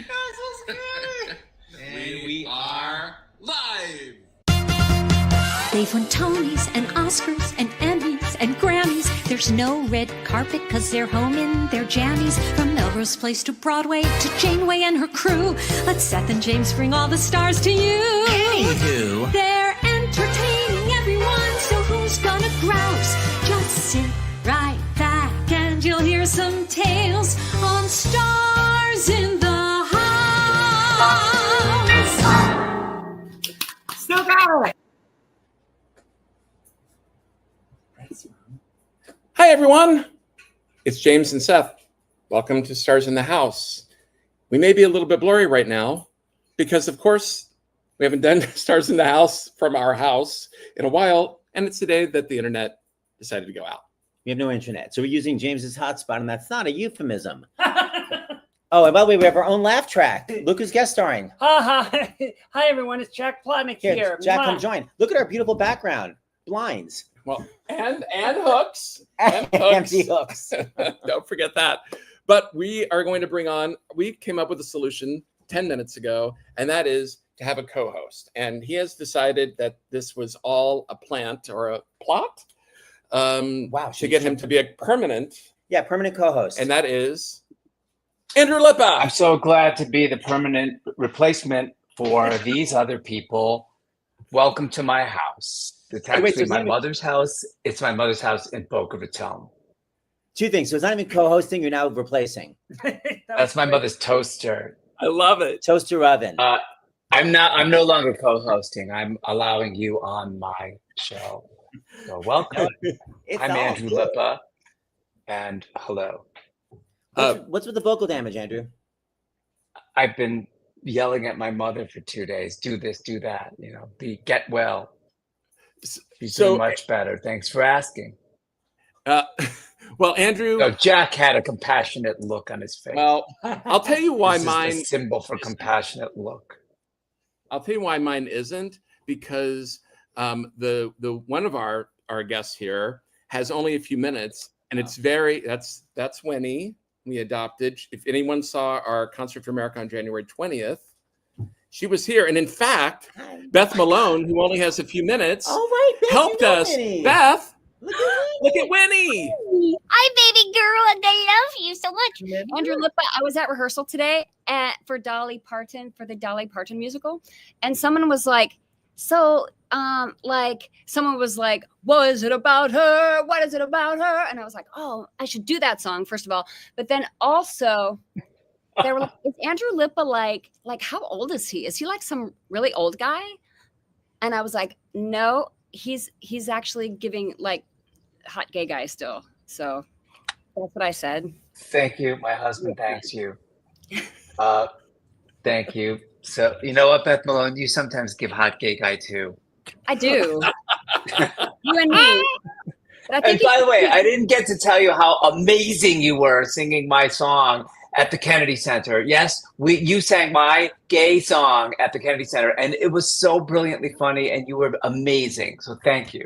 That's so scary. And we are live. They've won Tonys and Oscars and Emmys and Grammys. There's no red carpet cause they're home in their jammies. From Melrose Place to Broadway to Janeway and her crew. Let Seth and James bring all the stars to you. Anywho. They're entertaining everyone, so who's gonna grouse? Just sit right back and you'll hear some tales on Stars in the House. Still got it. Hi, everyone. It's James and Seth. Welcome to Stars in the House. We may be a little bit blurry right now because, of course, we haven't done Stars in the House from our house in a while, and it's the day that the internet decided to go out. We have no internet, so we're using James's hotspot, and that's not a euphemism. Oh, and by the way, we have our own laugh track. Look who's guest starring. Hi, everyone. It's Jack Plotnick here. Jack, come join. Look at our beautiful background. Blinds. Well, and hooks. And empty hooks. Don't forget that. But we are going to bring on, we came up with a solution 10 minutes ago, and that is to have a co-host. And he has decided that this was all a plant or a plot to get him to be a permanent co-host. And that is Andrew Lippa. I'm so glad to be the permanent replacement for these other people. Welcome to my house. It's actually my mother's house. It's my mother's house in Boca Raton. Two things. So it's not even co-hosting, you're now replacing. That's my mother's toaster. I love it. Toaster oven. I'm no longer co-hosting. I'm allowing you on my show. So welcome. I'm Andrew Lippa. And hello. What's with the vocal damage, Andrew? I've been yelling at my mother for 2 days. Do this, do that. Get well. She's doing much better. Thanks for asking. Well, Andrew. No, Jack had a compassionate look on his face. Well, I'll tell you why mine is the symbol for compassionate look. I'll tell you why mine isn't, because the one of our guests here has only a few minutes, and it's that's Winnie. We adopted. If anyone saw our Concert for America on January 20th, she was here. And in fact, Beth Malone, who only has a few minutes, helped us. Winnie. Beth, look at Winnie. Hi, baby girl, and I love you so much. Andrew Lippa, I was at rehearsal today for Dolly Parton, for the Dolly Parton musical. And someone was like, someone was like, what is it about her? What is it about her? And I was like, oh, I should do that song, first of all. But then also, they were like, is Andrew Lippa like how old is he? Is he like some really old guy? And I was like, no, he's actually giving like hot gay guy still. So that's what I said. Thank you. My husband thanks you. Thank you. So you know what, Beth Malone, you sometimes give hot gay guy too. I do. You and me. And by the way, I didn't get to tell you how amazing you were singing my song at the Kennedy Center. Yes, you sang my gay song at the Kennedy Center, and it was so brilliantly funny, and you were amazing. So thank you.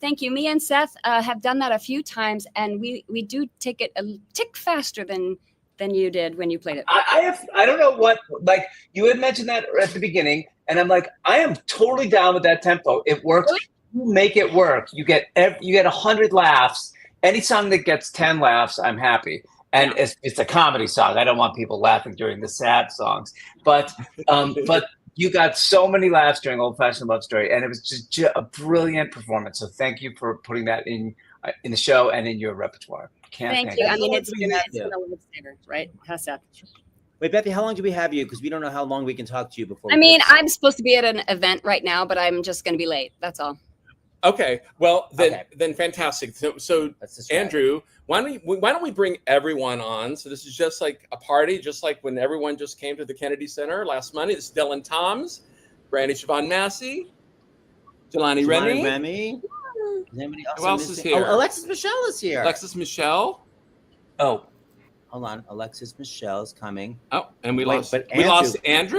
Thank you. Me and Seth have done that a few times, and we do take it a tick faster than you did when you played it. I don't know what, like, you had mentioned that at the beginning, and I'm like, I am totally down with that tempo. It works. Really? You make it work. You get 100 laughs. Any song that gets 10 laughs, I'm happy. And it's a comedy song. I don't want people laughing during the sad songs. But you got so many laughs during Old Fashioned Love Story, and it was just a brilliant performance. So thank you for putting that in the show and in your repertoire. Thank you. I mean, it's been a lifesaver, right? How's that? Wait, Bethy, how long do we have you? Because we don't know how long we can talk to you before. I mean, I'm supposed to be at an event right now, but I'm just going to be late. That's all. Okay. Well, then fantastic. So Andrew, why don't we bring everyone on? So this is just like a party, just like when everyone just came to the Kennedy Center last Monday. This is Dylan Toms, Brandy, Siobhan, Massie, Jelani Remy. Who else is here? Oh, Alexis Michelle is here. Alexis Michelle. Oh, hold on. Alexis Michelle is coming. Oh, and we lost Andrew.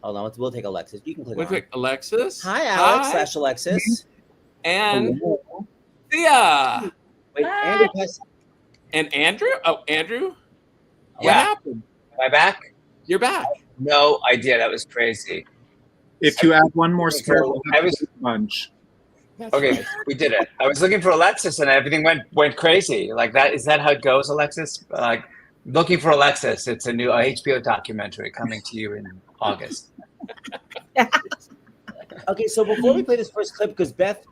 Hold on. We'll take Alexis. You can click on. Take Alexis. Hi, Alex / Alexis. And Thea. Wait, Andrew. And Andrew? Oh, Andrew? What happened? Am I back? You're back. No idea. That was crazy. If you add one more spare, we'll I have was- to do lunch. Okay, we did it. I was looking for Alexis, and everything went crazy. Like that. Is that how it goes, Alexis? Like looking for Alexis. It's a new HBO documentary coming to you in August. Okay, so before we play this first clip, because Beth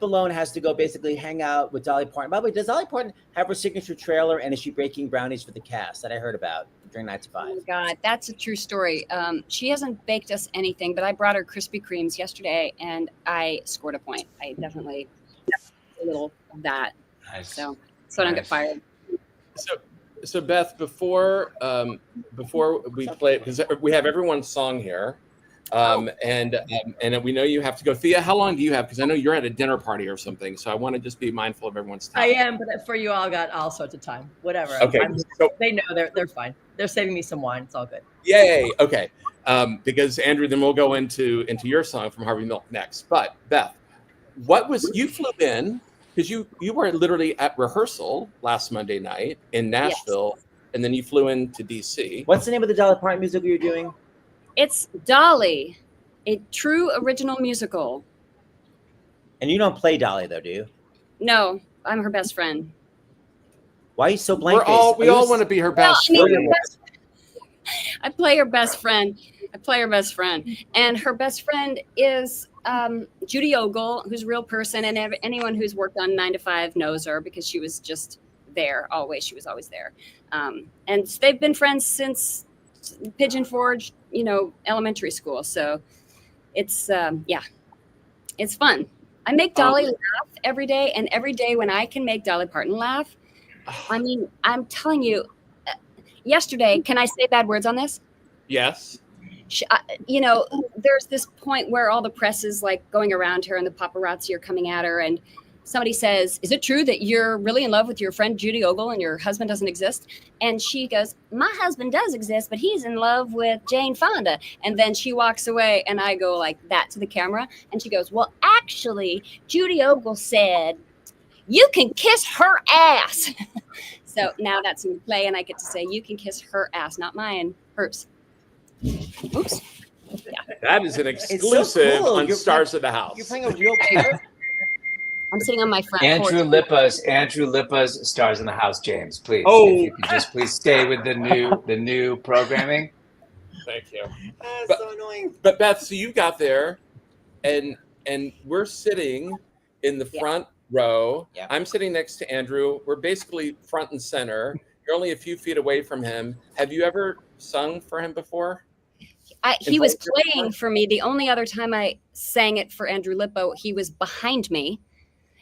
Malone has to go basically hang out with Dolly Parton. By the way, does Dolly Parton have her signature trailer, and is she baking brownies for the cast that I heard about during Night to Oh Five? my God, that's a true story. She hasn't baked us anything, but I brought her Krispy Kremes yesterday, and I scored a point. I definitely a little of that, Nice. so I don't get fired. So Beth, before we play, because we have everyone's song here, and we know you have to go. Thea, how long do you have? Because I know you're at a dinner party or something, so I want to just be mindful of everyone's time. I am, but for you, I got all sorts of time. Whatever. Okay, so they know they're fine. They're saving me some wine. It's all good. yay. Okay, because Andrew, then we'll go into your song from Harvey Milk next. But Beth, you flew in because you were literally at rehearsal last Monday night in Nashville, yes. And then you flew into DC. What's the name of the Dolly Parton musical you're doing? It's Dolly, a true original musical. And you don't play Dolly, though, do you? No, I'm her best friend. Why are you so blank? We all want to be her best friend. I play her best friend. And her best friend is Judy Ogle, who's a real person, and anyone who's worked on 9 to 5 knows her because she was just there always. She was always there. And they've been friends since Pigeon Forge, elementary school. So it's it's fun. I make Dolly laugh every day, and every day when I can make Dolly Parton laugh, I mean, I'm telling you, yesterday, can I say bad words on this? Yes. There's this point where all the press is like going around her and the paparazzi are coming at her, and somebody says, "Is it true that you're really in love with your friend Judy Ogle and your husband doesn't exist?" And she goes, "My husband does exist, but he's in love with Jane Fonda." And then she walks away, and I go like that to the camera, and she goes, "Well, actually, Judy Ogle said you can kiss her ass." So now that's in play, and I get to say, "You can kiss her ass, not mine, hers." Oops. Yeah. That is an exclusive on Stars of the House. You're playing a real player. I'm sitting on my front Andrew porch. Lippa's Stars in the House, James, please. Oh. If you could just please stay with the new programming. Thank you. That's so annoying. But Beth, so you got there, and we're sitting in the front row. Yeah. I'm sitting next to Andrew. We're basically front and center. You're only a few feet away from him. Have you ever sung for him before? He was playing for me. The only other time I sang it for Andrew Lippa, he was behind me,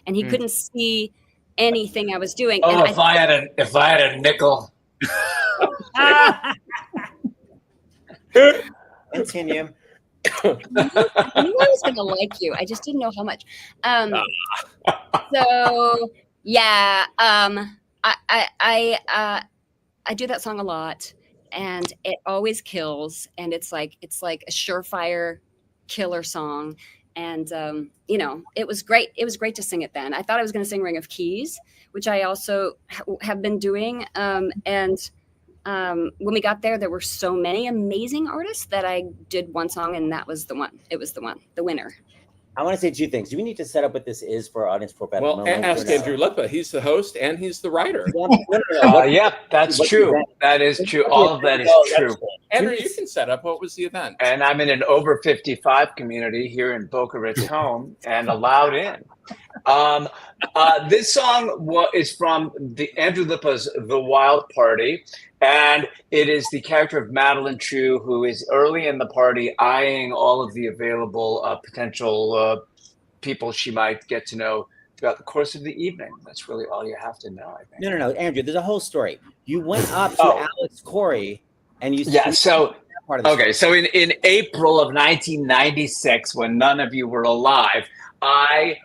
and he couldn't see anything I was doing. Oh, and if I had a nickel. Continue. I knew I was going to like you. I just didn't know how much. So yeah, I do that song a lot, and it always kills. And it's like a surefire killer song. And it was great. It was great to sing it then. I thought I was going to sing Ring of Keys, which I also have been doing. When we got there were so many amazing artists that I did one song, and that was the one. It was the winner. I want to say two things. Do we need to set up what this is for our audience for Beth Well, Malone? ask Andrew Lippa. He's the host and he's the writer. Yeah, that's true. That is true. All of that is true. Andrew, you can set up. What was the event? And I'm in an over 55 community here in Boca Raton and allowed in. This song is from Andrew Lippa's The Wild Party, and it is the character of Madeline True, who is early in the party eyeing all of the available potential people she might get to know throughout the course of the evening. That's really all you have to know, I think. No, Andrew, there's a whole story. You went up to Alex Corey and you so in April of 1996, when none of you were alive, I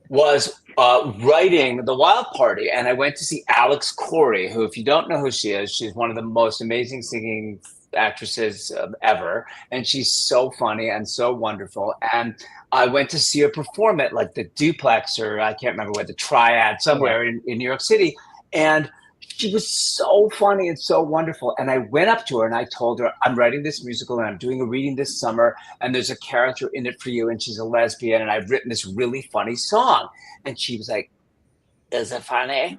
was writing The Wild Party, and I went to see Alex Corey, who, if you don't know who she is, she's one of the most amazing singing actresses ever, and she's so funny and so wonderful. And I went to see her perform at like the Duplex, or I can't remember where, the Triad somewhere in New York City, and she was so funny and so wonderful. And I went up to her and I told her, I'm writing this musical and I'm doing a reading this summer and there's a character in it for you and she's a lesbian and I've written this really funny song. And she was like, is it funny?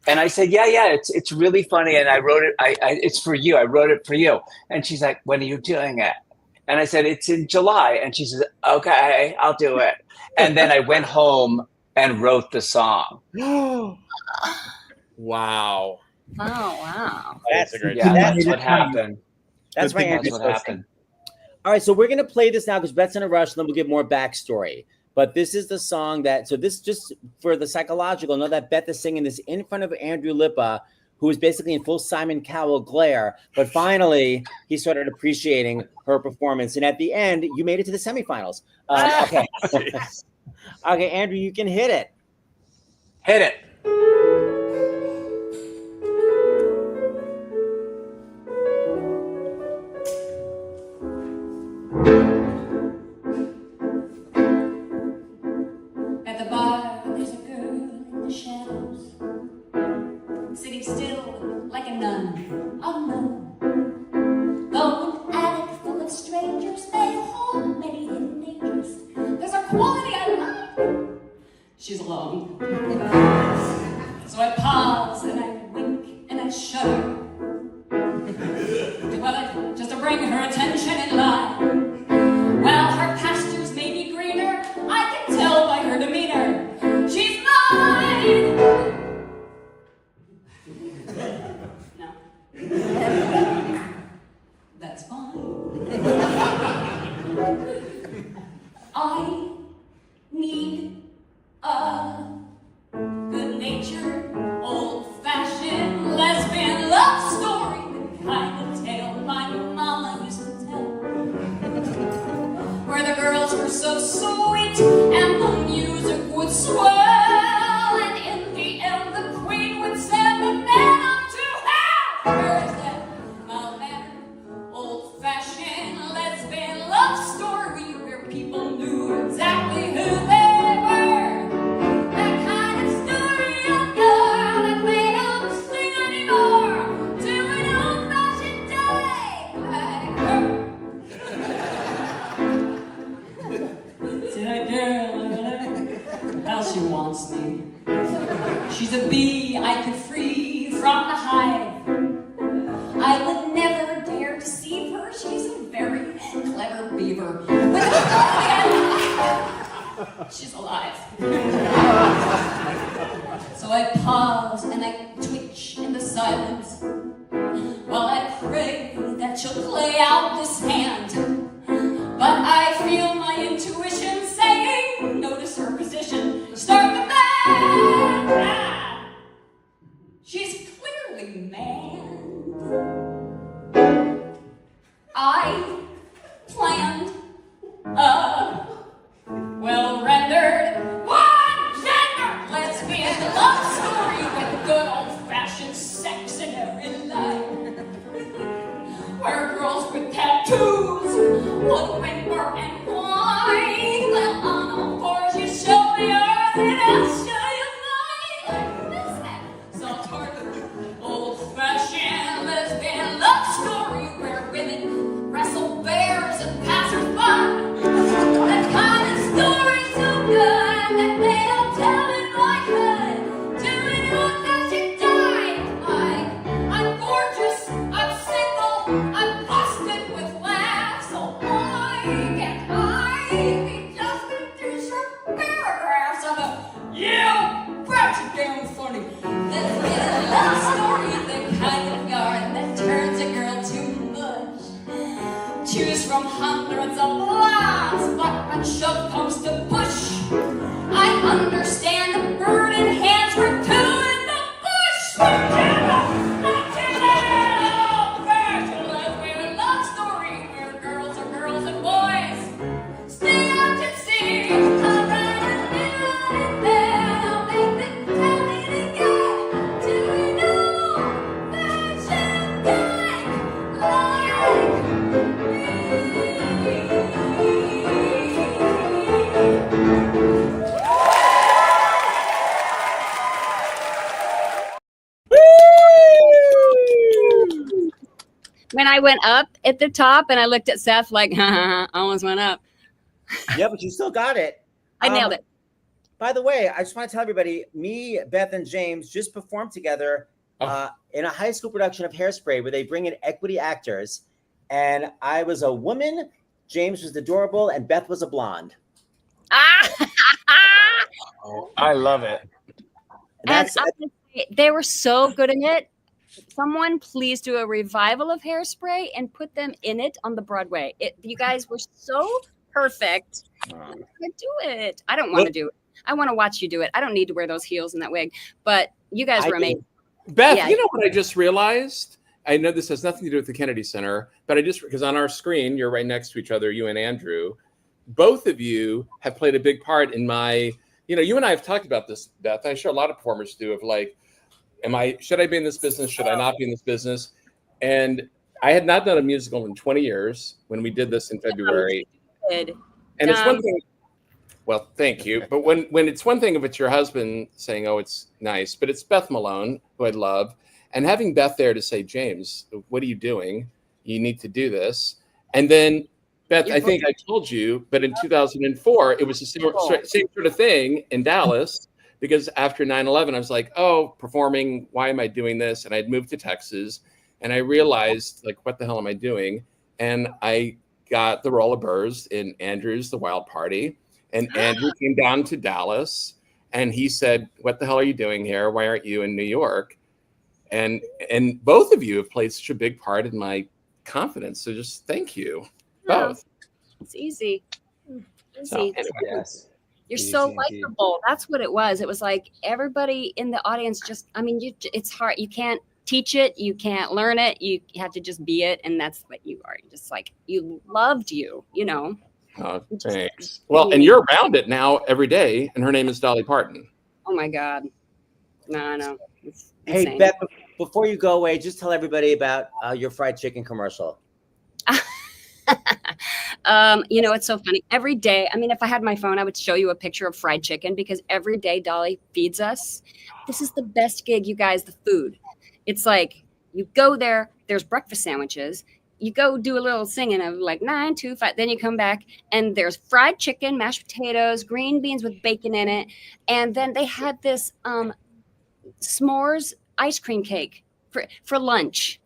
And I said, yeah, it's really funny. And I wrote it, it's for you. I wrote it for you. And she's like, when are you doing it? And I said, it's in July. And she says, okay, I'll do it. And then I went home and wrote the song. Wow. Oh, wow. That's what happened. That's my That's what happened. All right, so we're going to play this now because Beth's in a rush, and then we'll get more backstory. But this is the song that, so this just for the psychological, know that Beth is singing this in front of Andrew Lippa, who was basically in full Simon Cowell glare. But finally, he started appreciating her performance. And at the end, you made it to the semifinals. Okay. Okay, Andrew, you can hit it. Hit it. At the bar, there's a girl in the shadows, sitting still like a nun, oh no. Though an attic full of strangers may hold many hidden dangers, there's a quality I like. She's alone. So I pause and I wink and I shudder. Well, just to bring her attention in line. While her pastures may be greener, I can tell by her demeanor, she's mine! No. That's fine. I need a good-natured, old-fashioned lesbian love story, the kind of tale my mama used to tell, where the girls were so sweet and the music would swell, and in the end the queen would send the man up to hell. Where is that mild-mannered, old-fashioned lesbian love story where people knew exactly who they were? That kind of story, oh girl, that they don't sing anymore to an old-fashioned day like her. See that girl over there? How she wants me. She's a bee I could free from the hive. I would never dare deceive her. She's a very clever beaver. But she's alive. So I pause and I twitch in the silence while I pray that she'll play out this hand. But I feel my intuition saying, notice her position, start the band. Ah, she's clearly mad. I planned a well-rendered, one-gender lesbian love story with good old-fashioned sex in every life, where girls with tattoos would whimper and whine. Well, on all fours you show me yours and I'll show you mine. What's that? Soft-hearted, old-fashioned lesbian love story where women wrestle bears and passers-by. That kind of story so good that they don't tell it like hood. Do it all that you die. I'm gorgeous, I'm single, I'm busted with laughs. So why can't I be just into short paragraphs of a you damn funny lesbian love story, the kind of yarn that turns a girl to mush. Choose from hundreds of laughs, but when shove comes to push, I understand the bird in hands were two in the bush. Old-fashioned lesbian love story where girls are girls and boys stay out to sea. I'll ride and live in bed. I'll make them tell me again. Do you know fashion like me? I went up at the top, and I looked at Seth like, almost went up. Yeah, but you still got it. I nailed it. By the way, I just want to tell everybody, me, Beth, and James just performed together in a high school production of Hairspray where they bring in equity actors. And I was a woman, James was adorable, and Beth was a blonde. I love it. And they were so good in it. Someone please do a revival of Hairspray and put them in it on the Broadway. You guys were so perfect. I can't do it. I don't want to do it. I want to watch you do it. I don't need to wear those heels and that wig, but you guys were amazing. Beth, you know what I just realized? I know this has nothing to do with the Kennedy Center, but because on our screen, you're right next to each other, you and Andrew. Both of you have played a big part in my, you and I have talked about this, Beth. I'm sure a lot of performers do, of like, should I be in this business? Should I not be in this business? And I had not done a musical in 20 years when we did this in February. And it's one thing. Well, thank you. But when it's one thing if it's your husband saying, oh, it's nice, but it's Beth Malone, who I love. And having Beth there to say, James, what are you doing? You need to do this. And then, Beth, I think I told you, but in 2004, it was the same sort of thing in Dallas, because after 9/11, I was like, oh, performing, why am I doing this? And I'd moved to Texas, and I realized, like, what the hell am I doing? And I got the role of Burrs in Andrew's The Wild Party. And Andrew came down to Dallas, and he said, what the hell are you doing here? Why aren't you in New York? And both of you have played such a big part in my confidence. So just thank you, both. It's easy. So, anyway. Yes. You're so likable. That's what it was. It was like everybody in the audience it's hard. You can't teach it. You can't learn it. You have to just be it. And that's what you are. Just like, you loved you. Oh, thanks. Well, and you're around it now every day, and her name is Dolly Parton. Oh my God. No. Hey, insane. Beth, before you go away, just tell everybody about your fried chicken commercial. It's so funny. Every day, if I had my phone, I would show you a picture of fried chicken, because every day Dolly feeds us. This is the best gig, you guys, the food. It's like, you go there, there's breakfast sandwiches. You go do a little singing of like 9, 2, 5. Then you come back and there's fried chicken, mashed potatoes, green beans with bacon in it. And then they had this s'mores ice cream cake for lunch.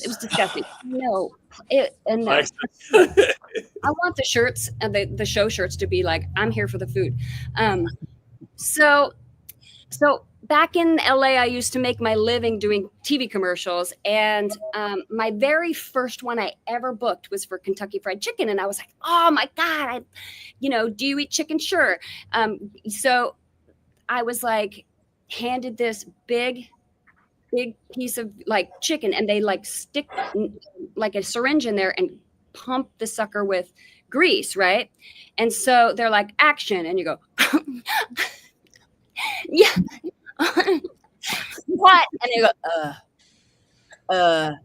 It was disgusting. I want the shirts and the show shirts to be like, I'm here for the food. So back in LA, I used to make my living doing TV commercials. And my very first one I ever booked was for Kentucky Fried Chicken. And I was like, oh my God, do you eat chicken? Sure. So I was like, handed this big piece of like chicken, and they like stick like a syringe in there and pump the sucker with grease. Right. And so they're like, action. And you go, yeah. What? And you go,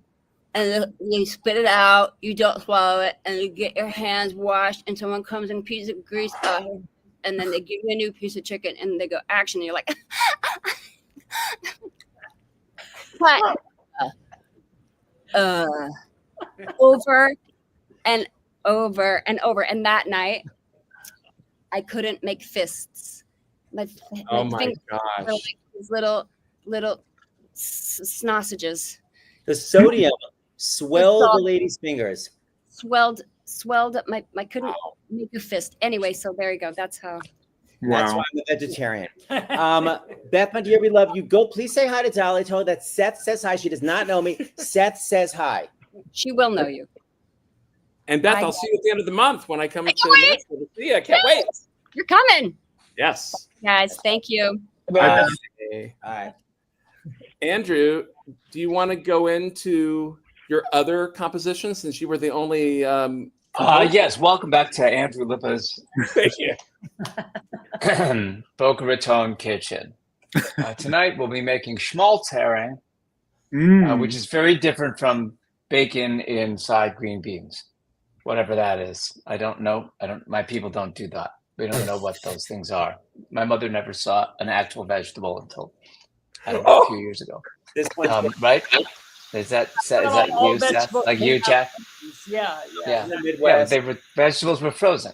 and you spit it out, you don't swallow it, and you get your hands washed, and someone comes in a piece of grease out, and then they give you a new piece of chicken, and they go, action, and you're like, what? Over and over and over. And that night, I couldn't make fists. My fingers were like these little sausages. The sodium swelled the lady's fingers. Swelled up my couldn't make a fist. Anyway, so there you go. That's how. That's why I'm a vegetarian. Beth, my dear, we love you. Go, please say hi to Dolly. Tell her that Seth says hi. She does not know me. Seth says hi. She will know you. And Beth, I'll see you at the end of the month when I come to Nashville to see you. I can't wait. You're coming. Yes. Guys, thank you. Bye. All right. Andrew, do you want to go into your other compositions since you were the only yes, welcome back to Andrew Lippa's Thank you. Boca Raton Kitchen. Tonight we'll be making schmaltz herring, which is very different from bacon inside green beans, whatever that is. I don't know. My people don't do that. We don't know what those things are. My mother never saw an actual vegetable until, a few years ago. This one, right? Is that All you, Seth? vegetables Like you, came out. Jack? Yeah. Yeah. In the Yeah, Midwest. vegetables were frozen.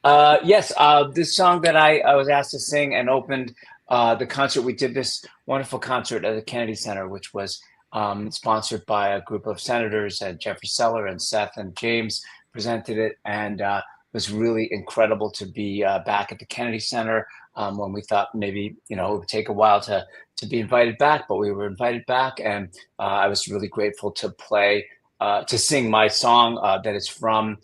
Yes, this song that I was asked to sing and opened the concert. We did this wonderful concert at the Kennedy Center, which was sponsored by a group of senators, and Jeffrey Seller and Seth and James presented it, and it was really incredible to be back at the Kennedy Center when we thought maybe it would take a while to be invited back, but we were invited back, and I was really grateful to play to sing my song that is from.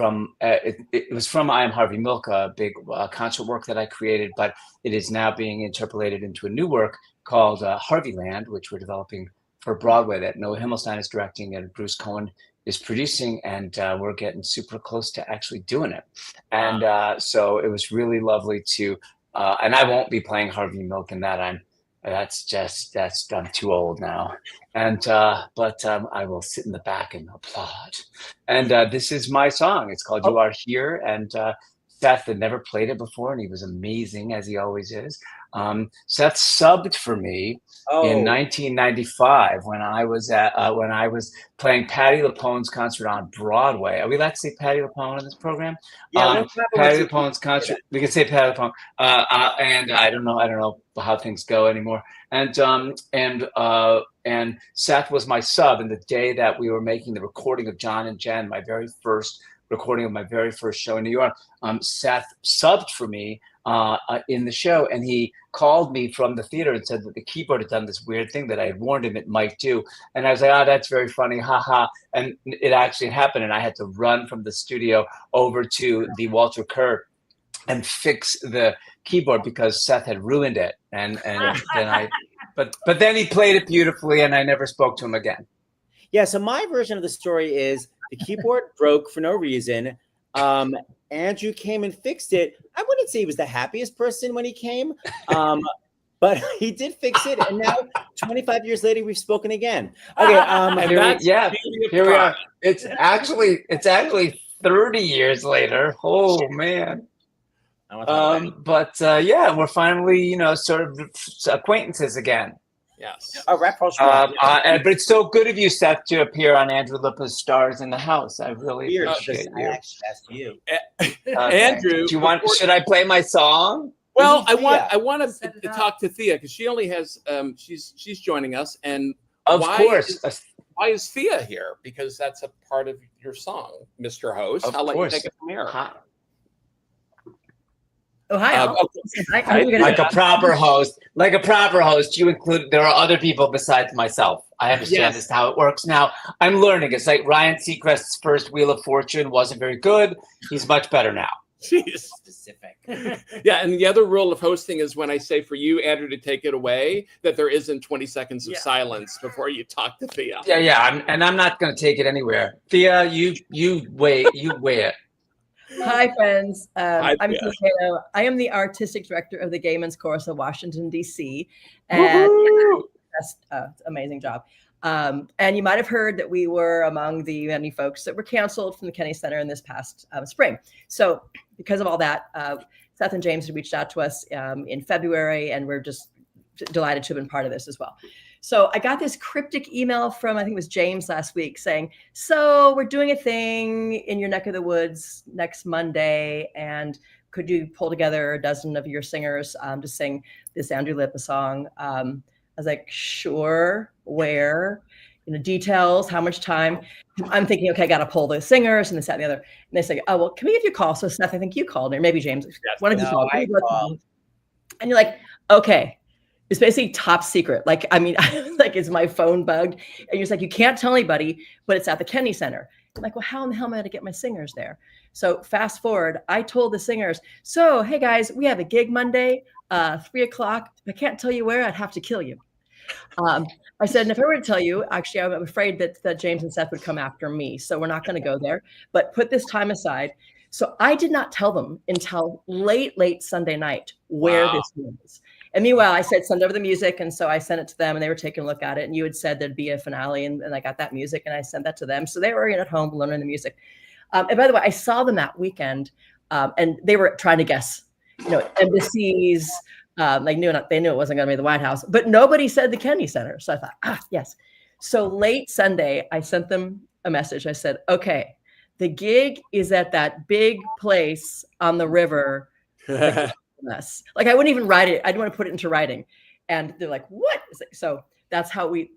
It was from I Am Harvey Milk, a big concert work that I created, but it is now being interpolated into a new work called Harvey Land, which we're developing for Broadway that Noah Himmelstein is directing and Bruce Cohen is producing, and we're getting super close to actually doing it. And so it was really lovely to, and I won't be playing Harvey Milk in that. I'm too old now. And but I will sit in the back and applaud. And this is my song. It's called You Are Here. And Seth had never played it before, and he was amazing, as he always is. Seth subbed for me in 1995 when I was playing Patti LuPone's concert on Broadway. Are we allowed to say Patti LuPone in this program? Yeah, Patti LuPone's concert. We can say Patti LuPone. And I don't know how things go anymore. And Seth was my sub. And the day that we were making the recording of John and Jen, my very first recording of my very first show in New York, Seth subbed for me in the show, and he called me from the theater and said that the keyboard had done this weird thing that I had warned him it might do. And I was like, that's very funny, haha. And it actually happened, and I had to run from the studio over to the Walter Kerr and fix the keyboard because Seth had ruined it. And then but then he played it beautifully, and I never spoke to him again. Yeah, so my version of the story is the keyboard broke for no reason. Andrew came and fixed it. I wouldn't say he was the happiest person when he came, but he did fix it. And now, 25 years later, we've spoken again. Okay, here we are. It's actually 30 years later. Oh man. But we're finally, sort of acquaintances again. Yes. But it's so good of you, Seth, to appear on Andrew Lippa's Stars in the House. I really appreciate you. I actually asked you. Andrew, should I play my song? Well, I want to talk to Thea because she only has she's joining us, and of course. Why is Thea here? Because that's a part of your song, Mr. Host. I'll let you take it from here. Oh, hi. Like a proper host, you include, there are other people besides myself. I understand this is how it works now. I'm learning. It's like Ryan Seacrest's first Wheel of Fortune wasn't very good. He's much better now. Jeez. Specific. Yeah, and the other rule of hosting is when I say for you, Andrew, to take it away, that there isn't 20 seconds of silence before you talk to Thea. Yeah, I'm not going to take it anywhere. Thea, you weigh it. Hi, friends. Hi, I'm Thea Kano. I am the artistic director of the Gay Men's Chorus of Washington, D.C. And that's amazing job. And you might have heard that we were among the many folks that were canceled from the Kennedy Center in this past spring. So because of all that, Seth and James had reached out to us in February, and we're just delighted to have been part of this as well. So I got this cryptic email from, I think it was James last week, saying, so we're doing a thing in your neck of the woods next Monday, and could you pull together a dozen of your singers to sing this Andrew Lippa song? I was like, sure, where? Details, how much time? I'm thinking, okay, I got to pull the singers and this, that, and the other. And they say, oh, well, can we give you a call? So Seth, I think you called, or maybe James. One of you called. And you're like, okay. It's basically top secret. Like, I mean, like, is my phone bugged? And you're just like, you can't tell anybody, but it's at the Kennedy Center. I'm like, well, how in the hell am I going to get my singers there? So fast forward, I told the singers, so, hey guys, we have a gig Monday, 3:00. If I can't tell you where, I'd have to kill you. I said, and if I were to tell you, actually, I'm afraid that James and Seth would come after me. So we're not going to go there, but put this time aside. So I did not tell them until late Sunday night where this was. And meanwhile, I said, send over the music. And so I sent it to them, and they were taking a look at it. And you had said there'd be a finale, and I got that music, and I sent that to them. So they were at home learning the music. And by the way, I saw them that weekend, and they were trying to guess, embassies, They knew it wasn't going to be the White House, but nobody said the Kennedy Center. So I thought, yes. So late Sunday, I sent them a message. I said, okay, the gig is at that big place on the river. Like I wouldn't even write it. I didn't want to put it into writing. And they're like, what? So that's how we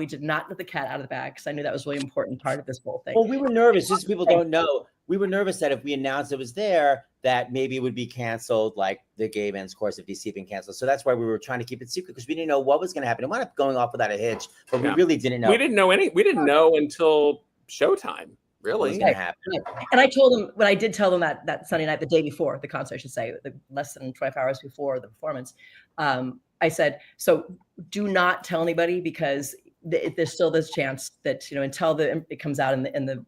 did not let the cat out of the bag, because I knew that was a really important part of this whole thing. Well, we were nervous. Just so people don't know, we were nervous that if we announced it was there, that maybe it would be canceled, like the Gay Men's Course of DC being canceled. So that's why we were trying to keep it secret, because we didn't know what was going to happen. It wound up going off without a hitch, but we really didn't know. We didn't know until showtime. Really? Was going to happen. And I told them, when I did tell them that Sunday night, the day before the concert, I should say, less than 24 hours before the performance, I said, so do not tell anybody, because there's still this chance that, until it comes out in the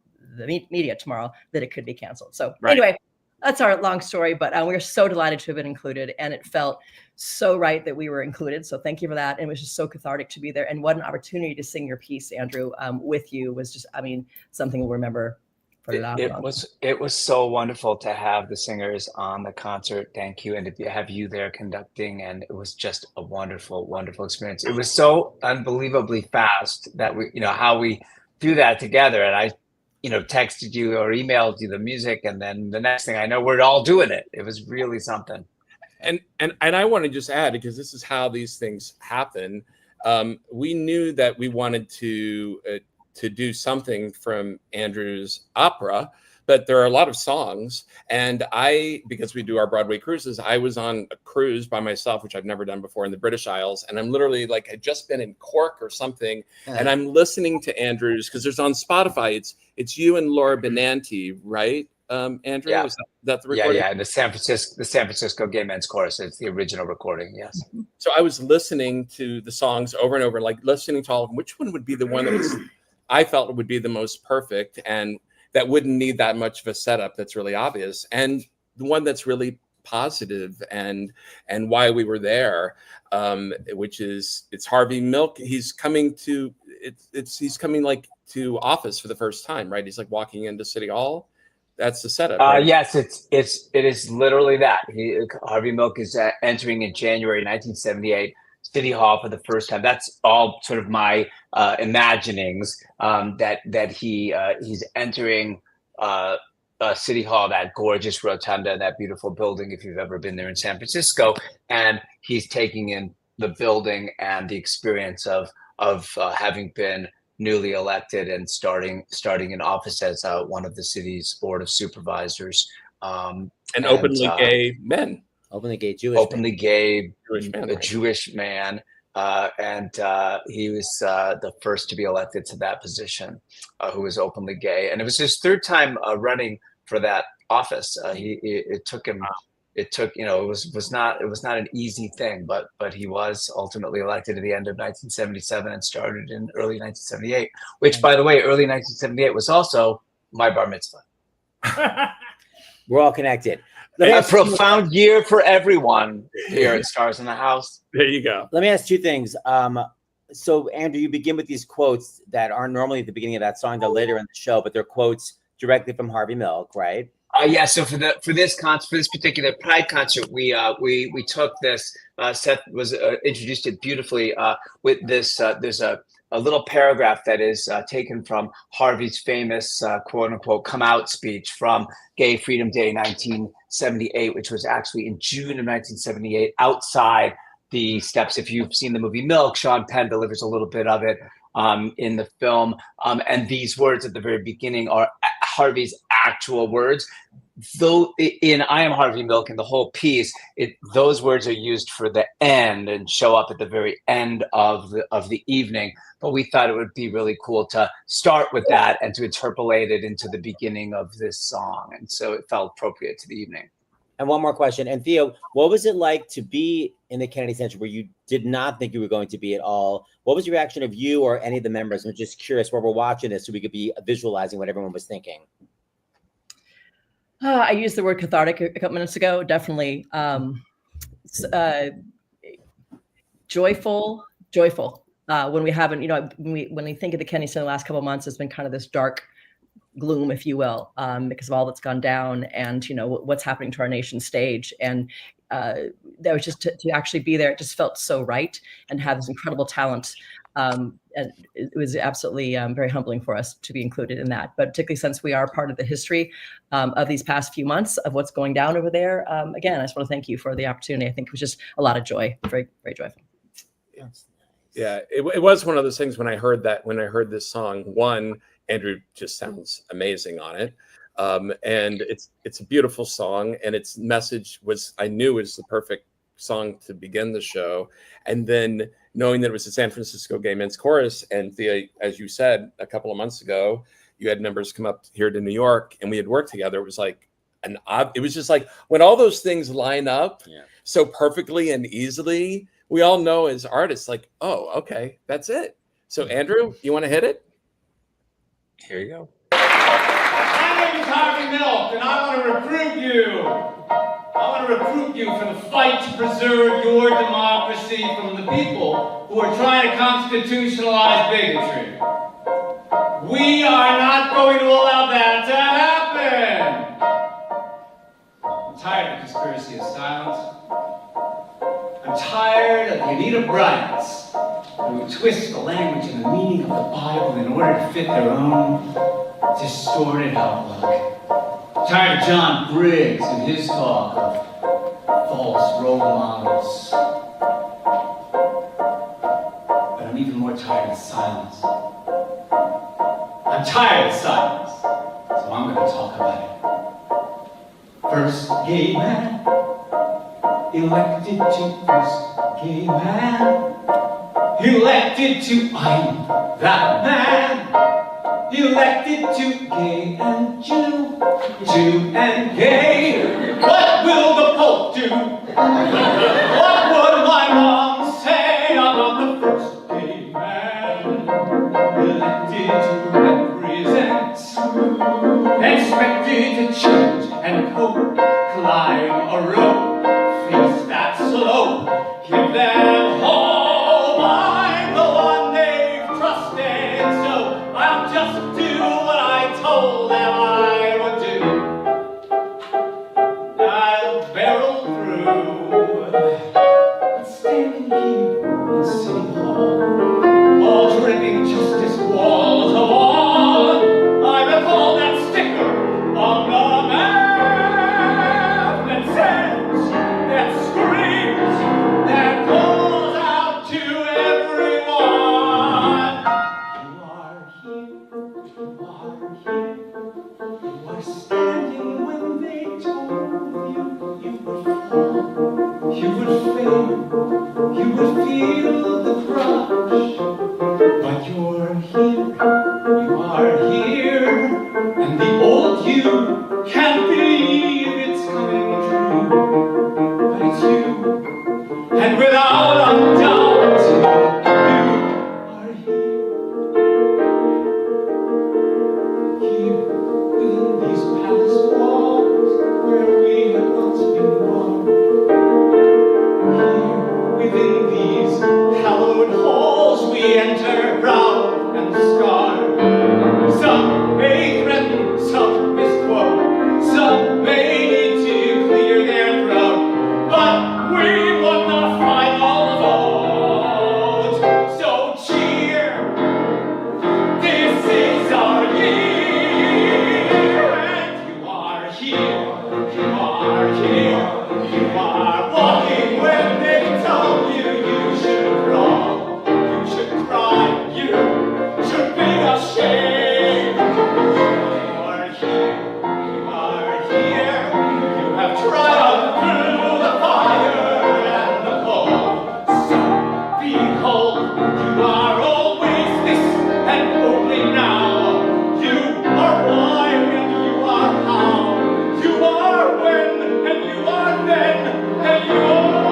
media tomorrow, that it could be canceled. So anyway, that's our long story, but we're so delighted to have been included, and it felt so right that we were included. So thank you for that. And it was just so cathartic to be there. And what an opportunity to sing your piece, Andrew, with you was just, something we'll remember for a long time. It was so wonderful to have the singers on the concert. Thank you. And to have you there conducting. And it was just a wonderful, wonderful experience. It was so unbelievably fast that how we do that together. And I, texted you or emailed you the music, and then the next thing I know, we're all doing it. It was really something. And I want to just add, because this is how these things happen. We knew that we wanted to do something from Andrew's opera, but there are a lot of songs. And because we do our Broadway cruises, I was on a cruise by myself, which I've never done before, in the British Isles. And I'm literally had just been in Cork or something. And I'm listening to Andrew's, because there's on Spotify, it's you and Laura Benanti, right? Andrew, yeah. Is that the recording? Yeah. And the San Francisco Gay Men's Chorus. It's the original recording. Yes. So I was listening to the songs over and over, listening to all of them. Which one would be the one that I felt would be the most perfect, and that wouldn't need that much of a setup that's really obvious, and the one that's really positive and why we were there, which is, it's Harvey Milk. He's coming to office for the first time, right? He's walking into City Hall. That's the setup. Right? Yes, it is literally that. Harvey Milk is entering in January 1978 City Hall for the first time. That's all sort of my imaginings, that he's entering City Hall, that gorgeous rotunda, that beautiful building, if you've ever been there in San Francisco, and he's taking in the building and the experience of having been newly elected and starting in office as one of the city's board of supervisors, and openly gay men. Openly gay Jewish Jewish man. And he was the first to be elected to that position, who was openly gay. And it was his third time running for that office. It was not an easy thing, but he was ultimately elected at the end of 1977 and started in early 1978, which, by the way, early 1978 was also my bar mitzvah. We're all connected. A profound year for everyone here at Stars in the House. There you go. Let me ask two things. So, Andrew, you begin with these quotes that aren't normally at the beginning of that song, they're later in the show, but they're quotes directly from Harvey Milk, right? Yeah. So for this particular Pride concert, we took this. Seth was introduced it beautifully with this. There's a little paragraph that is taken from Harvey's famous quote unquote come out speech from Gay Freedom Day 1978, which was actually in June of 1978 outside the steps. If you've seen the movie Milk, Sean Penn delivers a little bit of it in the film. And these words at the very beginning are Harvey's actual words. Though in I Am Harvey Milk, in the whole piece, those words are used for the end and show up at the very end of the evening. But we thought it would be really cool to start with that and to interpolate it into the beginning of this song. And so it felt appropriate to the evening. And one more question. And Theo, what was it like to be in the Kennedy Center where you did not think you were going to be at all? What was the reaction of you or any of the members? I'm just curious while we're watching this so we could be visualizing what everyone was thinking. I used the word cathartic a couple minutes ago. Definitely joyful. When we haven't, when we think of the Kennedy Center the last couple of months, it's been kind of this dark gloom, if you will, because of all that's gone down and, what's happening to our nation stage. And that was just to actually be there. It just felt so right, and have this incredible talent. And it was absolutely very humbling for us to be included in that. But particularly since we are part of the history of these past few months of what's going down over there. Again, I just want to thank you for the opportunity. I think it was just a lot of joy, very, very joyful. Yeah, it was one of those things when I heard this song. One, Andrew just sounds amazing on it. And it's a beautiful song, and its message I knew was the perfect song to begin the show. And then knowing that it was the San Francisco Gay Men's Chorus, and Thea, as you said a couple of months ago, you had members come up here to New York, and we had worked together. It was like it was just like when all those things line up so perfectly and easily, we all know as artists, like, oh, okay, that's it. So Andrew, you want to hit it? Here you go. My name is Harvey Milk, and I want to recruit you. I want to recruit you for the fight to preserve your democracy from the people who are trying to constitutionalize bigotry. We are not going to allow that to happen. I'm tired of the conspiracy of silence. I'm tired of the Anita Bryants who twist the language and the meaning of the Bible in order to fit their own distorted outlook. I'm tired of John Briggs and his talk of false role models. But I'm even more tired of silence. I'm tired of silence, so I'm going to talk about it. First gay man, elected to first gay man, elected to I'm that man, elected to gay and Jew, Jew and gay. What will the Pope do? What would my mom say about the first gay man, elected to represent, expected to change and cope, climb a rope, face that slope, give them hope. I'm the one they've trusted, so I'll just do what I told them I would do. I'll barrel through, standing here in City Hall, all dripping justice wall to wall. I recall that sticker on the map that says, that screams, that calls out to everyone. You are here, you are standing when they told you would fall, you would fail, you would feel the crush. But you're here, you are here, and the old you can't believe it's coming true. But it's you, and without a doubt, you are here within these palace walls where we have once been born. Here within these hallowed halls we enter proud and scarred. Some may threaten, some misquote, some may need to clear their throat, but we won the final vote. So cheer, this is our year, and you are here, you are here, you are walking when they tell you you should crawl, you should cry, you should be ashamed. You are here, you are here, you have triumphed through the fire and the cold. So behold, you are always this and only now. You are why and you are how. You are when and you are then and you are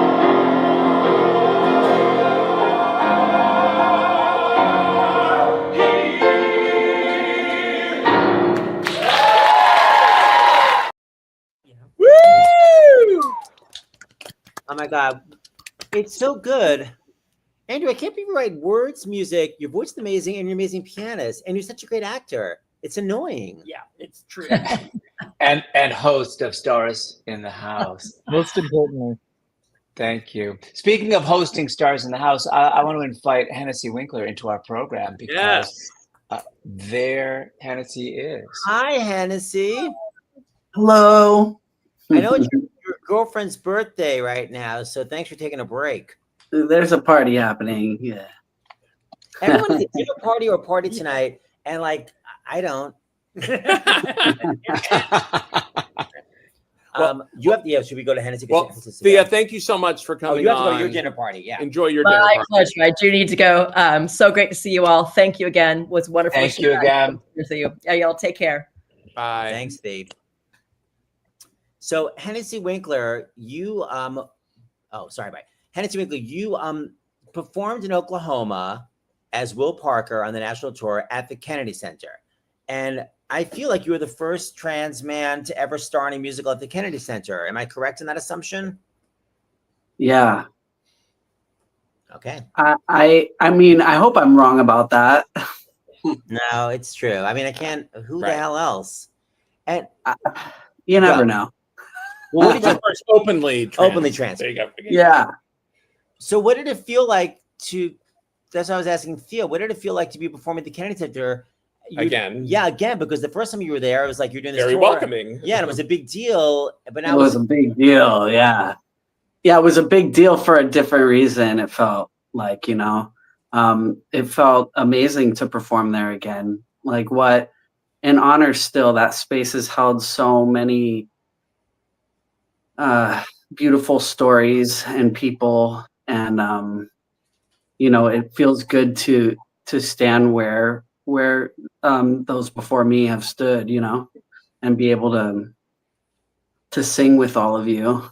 here. Woo! Oh my God. It's so good. Andrew, I can't believe you write words, music. Your voice is amazing, and you're an amazing pianist, and you're such a great actor. It's annoying. Yeah, it's true. And host of Stars in the House. Most importantly. Thank you. Speaking of hosting stars in the house, I want to invite Hennessy Winkler into our program because there Hennessy is. Hi, Hennessy. Hello. I know it's your girlfriend's birthday right now, so thanks for taking a break. There's a party happening. Yeah. Everyone has a dinner party or party tonight, and like I don't. You have to. Yeah, should we go to Hennessy? Well, Thea, thank you so much for coming. You have to go to on. your dinner party. Yeah. Enjoy your dinner My party. pleasure. I do need to go. So great to see you all. Thank you again. It was wonderful. Thank you again. See you. Yeah, y'all take care. Bye. Thanks, Steve. So Hennessy Winkler, you Hennessy Winkler, you performed in Oklahoma as Will Parker on the national tour at the Kennedy Center. And I feel like you were the first trans man to ever star in a musical at the Kennedy Center. Am I correct in that assumption? Yeah. Okay. I mean, I hope I'm wrong about that. No, it's true. I mean, I can't. Who the hell else? And you never know. Well, what did you first openly trans? There you go. Yeah. So, what did it feel like to? That's what I was asking Thea. What did it feel like to be performing at the Kennedy Center? Again. Yeah, again, because the first time you were there, it was like you're doing this Very tour. welcoming. Yeah, and it was a big deal. But now It was a big deal. Yeah. Yeah, it was a big deal for a different reason. It felt like, it felt amazing to perform there again. Like what an honor still. That space has held so many beautiful stories and people. And, it feels good to stand where those before me have stood, and be able to sing with all of you.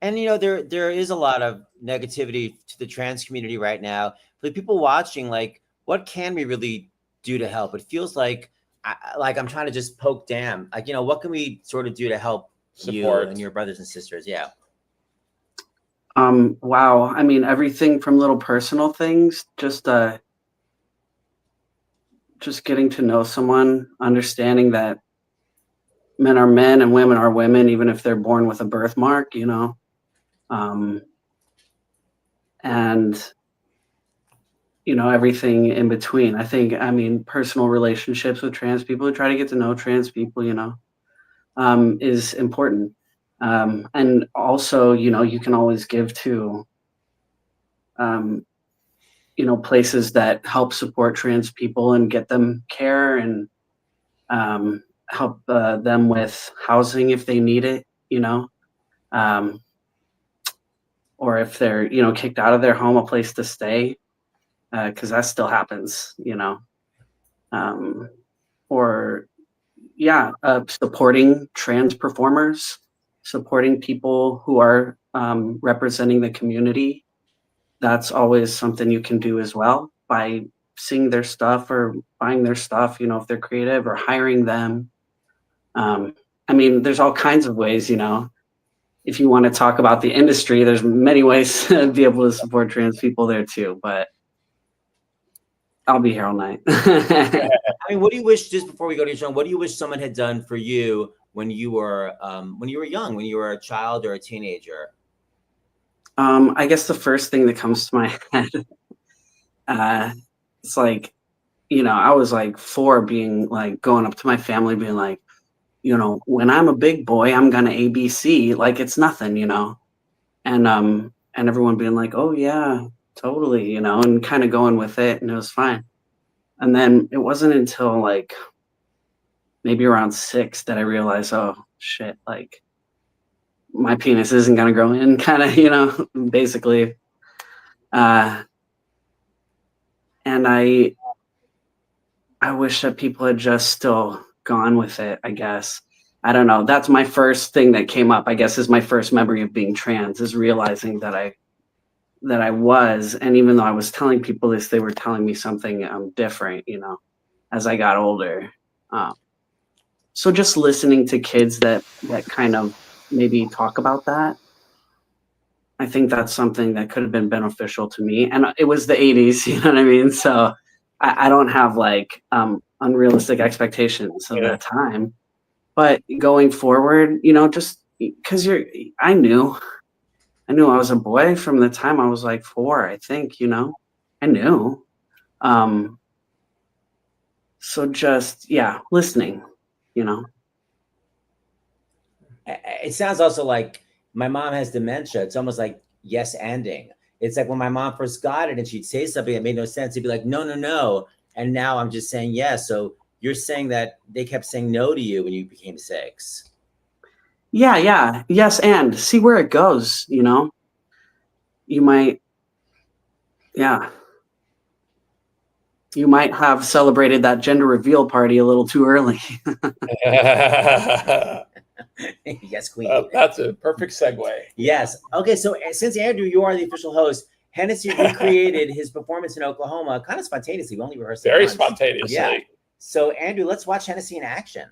And there is a lot of negativity to the trans community right now. For the people watching, like, what can we really do to help? It feels like I'm trying to just poke down. Like, what can we sort of do to help you and your brothers and sisters? Yeah. Wow. I mean, everything from little personal things, just getting to know someone, understanding that men are men and women are women, even if they're born with a birthmark, and everything in between. I mean, personal relationships with trans people, try to get to know trans people, is important. And also, you can always give to, places that help support trans people and get them care and help them with housing if they need it, or if they're, kicked out of their home, a place to stay, because that still happens, supporting trans performers, supporting people who are representing the community. That's always something you can do as well by seeing their stuff or buying their stuff, if they're creative, or hiring them. I mean, there's all kinds of ways, if you want to talk about the industry, there's many ways to be able to support trans people there too, but I'll be here all night. I mean, what do you wish, just before we go to your show, what do you wish someone had done for you when you were young, when you were a child or a teenager? I guess the first thing that comes to my head, it's like, I was like 4, being like, going up to my family, being like, when I'm a big boy, I'm gonna ABC, like it's nothing, and everyone being like, oh yeah, totally, and kind of going with it, and it was fine. And then it wasn't until like maybe around 6 that I realized, oh shit, like my penis isn't gonna grow in, kind of, basically. And I wish that people had just still gone with it, I guess. I don't know. That's my first thing that came up, I guess, is my first memory of being trans, is realizing that I was, and even though I was telling people this, they were telling me something different, as I got older. So just listening to kids that kind of maybe talk about that, I think that's something that could have been beneficial to me. And it was the 80s, you know what I mean? So I don't have like unrealistic expectations of that time. But going forward, just because I knew, I knew I was a boy from the time I was like 4, I think, you know, I knew. So just, yeah, listening, you know. It sounds also like my mom has dementia. It's almost like yes anding. It's like when my mom first got it and she'd say something that made no sense, she'd be like, no, no, no. And now I'm just saying yes. So you're saying that they kept saying no to you when you became 6. Yeah. Yes, and see where it goes, you know. You might, yeah. You might have celebrated that gender reveal party a little too early. Yes, queen. That's a perfect segue. Yes. Okay, so since Andrew, you are the official host, Hennessy recreated his performance in Oklahoma kind of spontaneously. We only rehearsed it Very once. spontaneously. Yeah. So Andrew, let's watch Hennessy in action.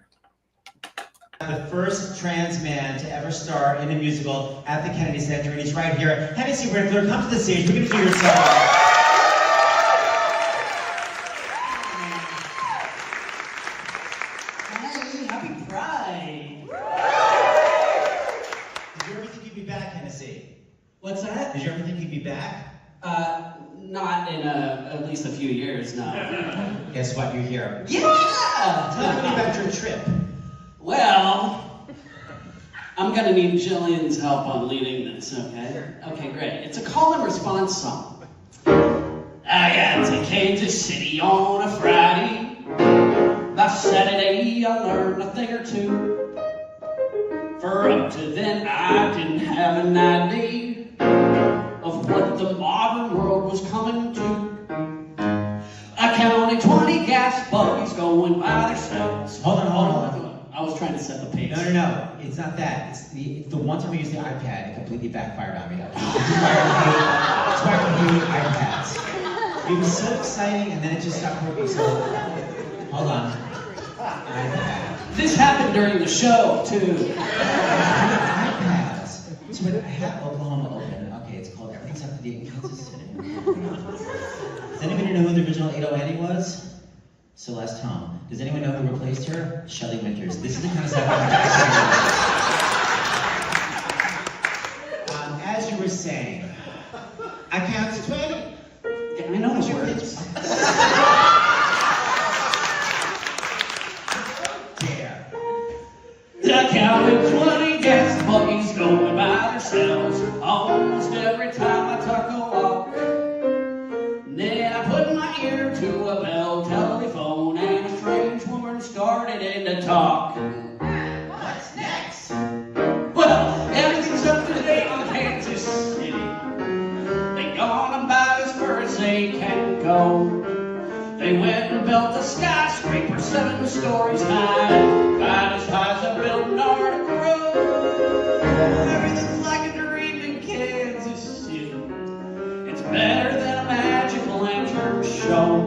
The first trans man to ever star in a musical at the Kennedy Center, and he's right here. Hennessy Winkler, come to the stage. We're going to do your song. What's that? Did you ever think you'd be back? Not in at least a few years, no. Guess what? You're here. Yeah! Tell me about your trip. Well, I'm gonna need Jillian's help on leading this, okay? Okay, great. It's a call and response song. I got to Kansas City on a Friday. By Saturday, I learned a thing or two. For up to then, I didn't have an idea of what the modern world was coming to. I counted 20 gas buggies going by themselves. Hold on. I was trying to set the pace. No. It's not that. It's the one time I used the iPad, it completely backfired on me. That's why I hate iPads. It was so exciting, and then it just stopped working. So, hold on. iPad. This happened during the show, too. iPads. So when I had Oklahoma Open, okay, it's called Everything's Up to Date in Kansas City. Does anybody know who the original 808 was? Celeste Home. Does anyone know who replaced her? Shelley Winters. This is the kind of stuff as you were saying, I count to 20. Yeah, I know the words. I counted 20 gas buggies going by themselves almost every time I took a walk. Then I put my ear to a bell telephone and a strange woman started in to talk. What's next? Well, everything's up to date in Kansas City. They gone about as far as they can go. They went and built a skyscraper 7 stories high, about as high as a building Arctic Road. Everything's like a dream in Kansas City. It's better than a magic lantern show.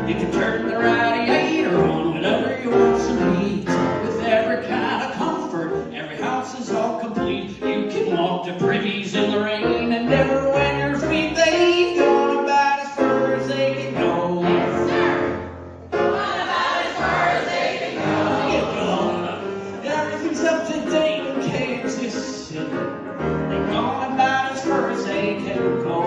You can turn the radiator on whenever you want some heat. With every kind of comfort, every house is all complete. You can walk to privies in the rain and never wet your feet. They've gone about as far as they can go. Everything's up to date in Kansas City. They've gone about as far as they can go.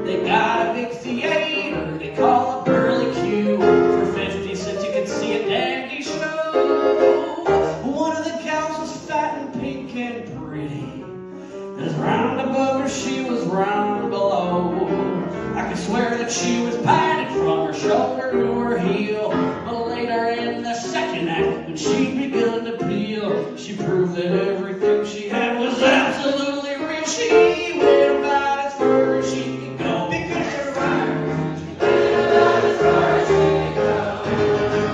They got a big theater they call it Burley Q. For 50 cents you can see a dandy show. One of the gals was fat and pink and pretty. As round above her she was round below. I could swear that she was padded from her shoulder to her heel. But later in the second act, when she begun to peel, she proved that everything she had was absolutely real. She went about as far as she could go. Because you're right. About as far as she could go.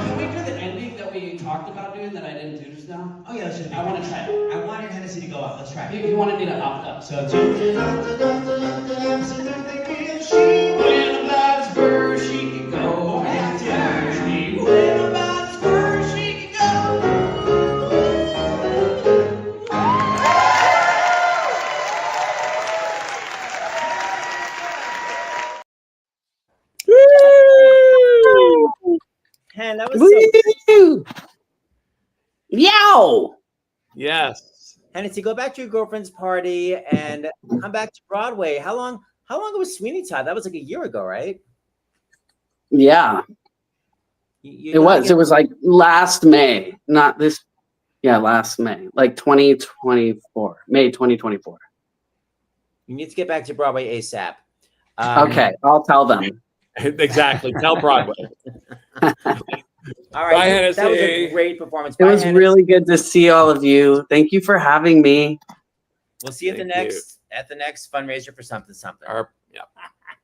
Can we do the ending that we talked about doing that I didn't do just now? Oh yeah, let's do it. I want to try it. I wanted Hennessy to go up. Let's try it. You wanted me to opt up. So she went about as far as she could go. She went about as far as she could go. And that was so Yow! Yes. Hennessy, go back to your girlfriend's party and come back to Broadway. How long was Sweeney Todd? That was like a year ago, right? Yeah. It was like last May, not this. Yeah, last May, like 2024, May 2024. You need to get back to Broadway ASAP. Okay, I'll tell them. Exactly. Tell Broadway. All right. Bye, That was Hennessy. a great performance. It Bye, was Hennessy. really good to see all of you. Thank you for having me. We'll see you at the next fundraiser for something. Yeah.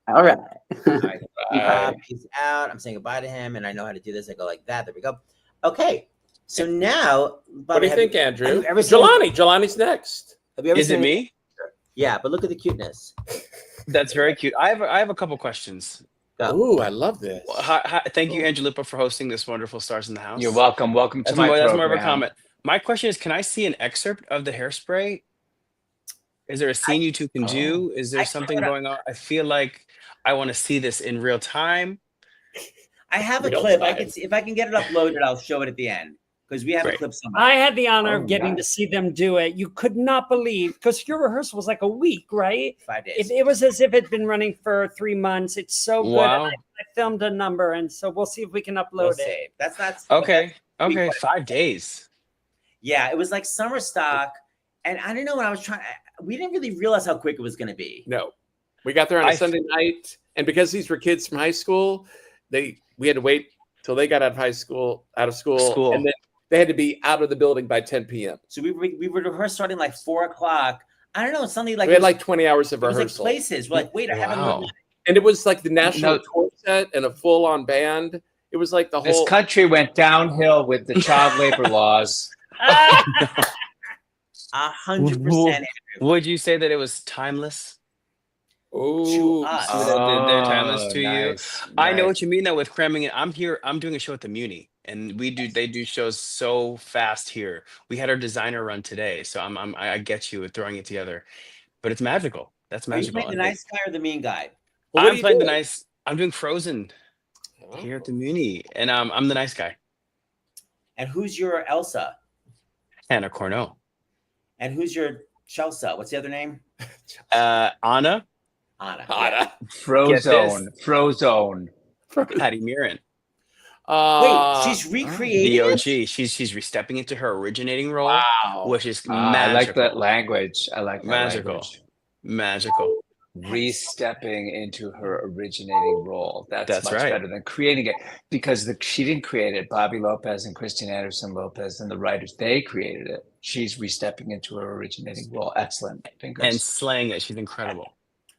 All right. All right. Peace out. I'm saying goodbye to him, and I know how to do this. I go like that. There we go. Okay. So now, What do you think, Andrew? Have you ever seen- Jelani's next. Have you ever Is it seen- me? Yeah, but look at the cuteness. That's very cute. I have a couple questions. Ooh, I love this. Well, thank you, Andrew Lippa, for hosting this wonderful Stars in the House. You're welcome. Welcome to That's my that's program. more of a comment. My question is, can I see an excerpt of the Hairspray? Is there a scene you two can do? Is there something going on? I feel like I want to see this in real time. I have a Real clip. time. If I can get it uploaded, I'll show it at the end because we have a clip somewhere. I had the honor Oh, of getting to see them do it. You could not believe, because your rehearsal was like a week, right? 5 days. It was as if it'd been running for 3 months. It's so good. Wow. And I filmed a number, and so we'll see if we can upload We'll it. see. That's not Okay. that's- Okay. 5 days. Yeah, it was like summer stock, and I don't know when I was trying. We didn't really realize how quick it was going to be. No, we got there on a Sunday night, and because these were kids from high school, we had to wait till they got out of school, and then they had to be out of the building by 10 p.m. So we were rehearsed starting like 4 o'clock. I don't know, something like We had like 20 hours of it was rehearsal. like places. We're like, wait, I haven't. And it was like the national tour set and a full-on band. It was like the This whole country went downhill with the child labor laws. 100%. Would you say that it was timeless? Oh, us. They're timeless to nice, you. I know nice. what you mean though with cramming it. I'm doing a show at the Muni, and they do shows so fast here. We had our designer run today, so I get you with throwing it together, but it's magical. That's Are you magical. playing the nice guy or the mean guy? Well, what I'm are you playing the doing? nice. I'm doing Frozen here at the Muni, and I'm the nice guy. And who's your Elsa? Anna Cornell. And who's your Chelsea? What's the other name? Anna. Anna. Frozone. Frozone. Patty Murin. Wait, she's The recreating. OG. it? She's stepping into her originating role, Wow. which is I magical. like that language. I like that Magical. language. Magical. Re-stepping into her originating role. That's much right. better than creating it, because she didn't create it. Bobby Lopez and Christine Anderson Lopez and the writers, they created it. She's re-stepping into her originating role. Excellent. Fingers. And slaying it. She's incredible.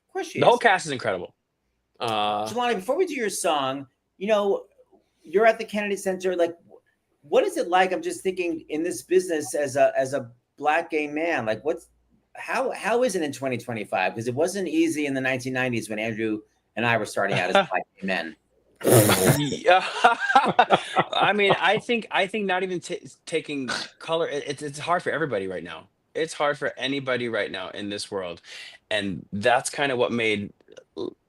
Of course she The is. whole cast is incredible. Jelani, before we do your song, you're at the Kennedy Center. Like, what is it like? I'm just thinking in this business as a Black gay man. Like, how is it in 2025? Because it wasn't easy in the 1990s when Andrew and I were starting out as Black gay men. Yeah. I mean, I think not even taking color. It's hard for everybody right now. It's hard for anybody right now in this world, and that's kind of what made.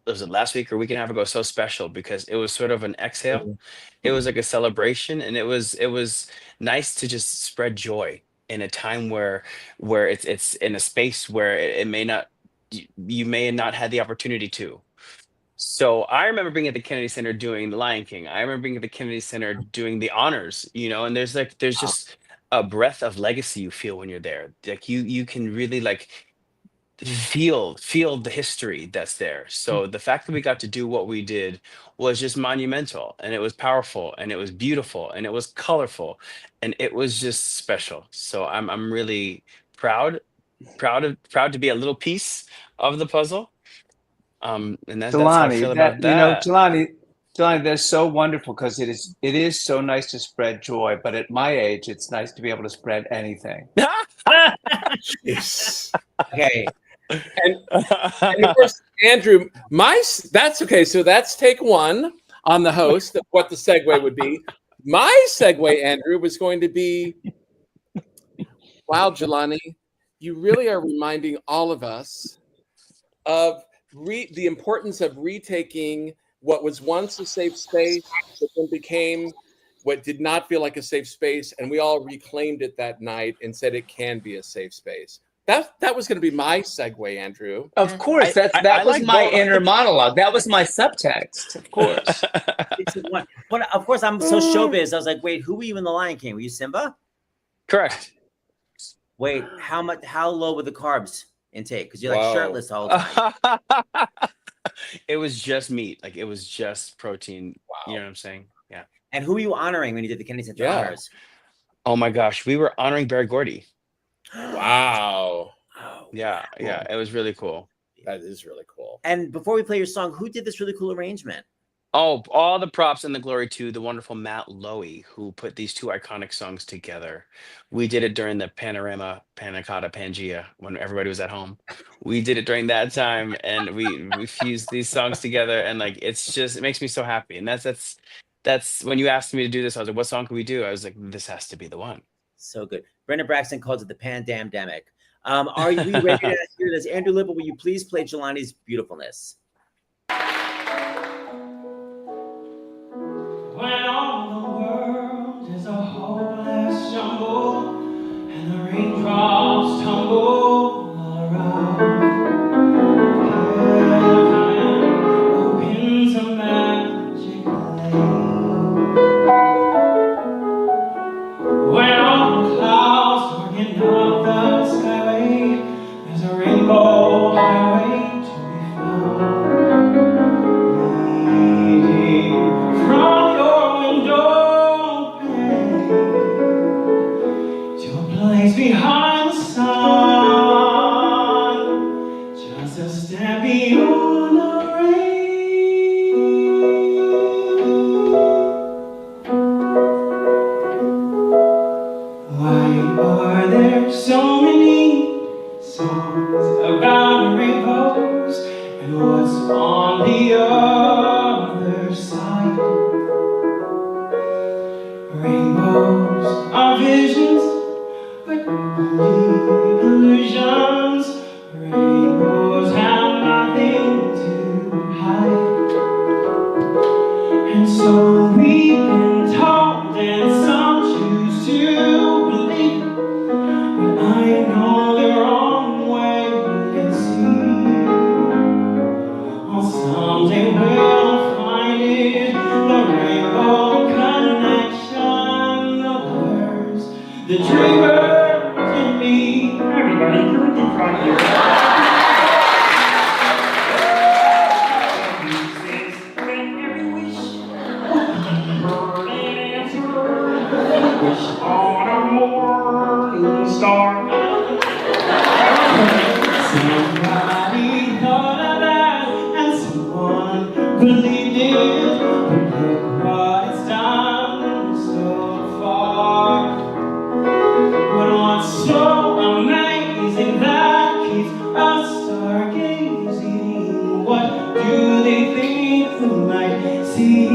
Was it last week or a week and a half ago so special, because it was sort of an exhale. It was like a celebration, and it was nice to just spread joy in a time where it's in a space where it may not, you may not had the opportunity to. So I remember being at the Kennedy Center doing The Lion King. I remember being at the Kennedy Center doing The Honors, and there's just a breath of legacy you feel when you're there. Like you can really like feel the history that's there. So the fact that we got to do what we did was just monumental, and it was powerful, and it was beautiful, and it was colorful, and it was just special. So I'm really proud to be a little piece of the puzzle. And that's how I feel about that. Jelani, that's so wonderful, because it is so nice to spread joy. But at my age, it's nice to be able to spread anything. Okay. And of course, Andrew, that's okay. So that's take one on the host of what the segue would be. My segue, Andrew, was going to be, wow, Jelani, you really are reminding all of us of the importance of retaking what was once a safe space, but then became what did not feel like a safe space, and we all reclaimed it that night and said it can be a safe space. That was going to be my segue, Andrew. Of course, that was like my both. inner monologue. That was my subtext. Of course. Of course, I'm so showbiz. I was like, wait, who were you in The Lion King? Were you Simba? Correct. Wait, how low were the carbs intake? Because you're like Wow. shirtless the whole time. It was just meat. Like it was just protein. Wow. You know what I'm saying? Yeah. And who were you honoring when you did the Kennedy Center honors? Oh my gosh, we were honoring Barry Gordy. Wow. Yeah, yeah, it was really cool. That is really cool. And before we play your song, who did this really cool arrangement? Oh, all the props and the glory to the wonderful Matt Lowy, who put these two iconic songs together. We did it during the Panorama Panna Cotta Pangea when everybody was at home. We did it during that time, and we fused these songs together, and like it makes me so happy. And that's when you asked me to do this, I was like, what song can we do? I was like, this has to be the one. So good. Brendan Braxton calls it the Pandamdemic. Are we ready to hear this? Andrew Lippa, will you please play Jelani's Beautifulness? When all the world is a hopeless jumble and the raindrops tumble all around, heaven opens a magic lane. When all the clouds darken up the skyway, there's a rainbow highway to be found. From your window pane to a place behind the sun, just a step beyond the rain. Why are there so many songs about rainbows and what's on the other side? Rainbows are visions, but only illusions. Rainbows have nothing to hide. And so we've been told, and some choose to believe, but I know the wrong way and see. Oh, someday we'll find it, the rainbow connection, the lovers, the dreamers in me. Everybody, can we keep right here? When every wish will be heard and answered, wish on a morning star. Somebody thought of that, and someone believed it. But look what it's done so far. But what's so amazing that keeps us stargazing? What do they think we might see?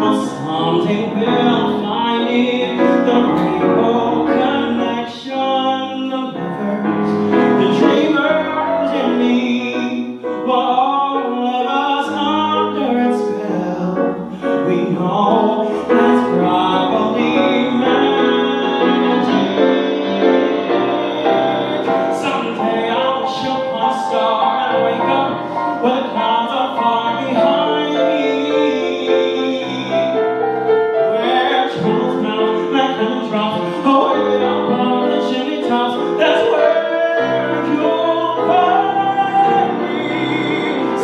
Well, someday we'll find it, the rainbow connection, the lovers, the dreamers in me. Well, all of us under its spell, we know that's probably magic. Someday I'll wish upon a star and wake up where the clouds are far behind me, where troubles melt like lemon drops away up on the chimney tops. That's where you'll find me,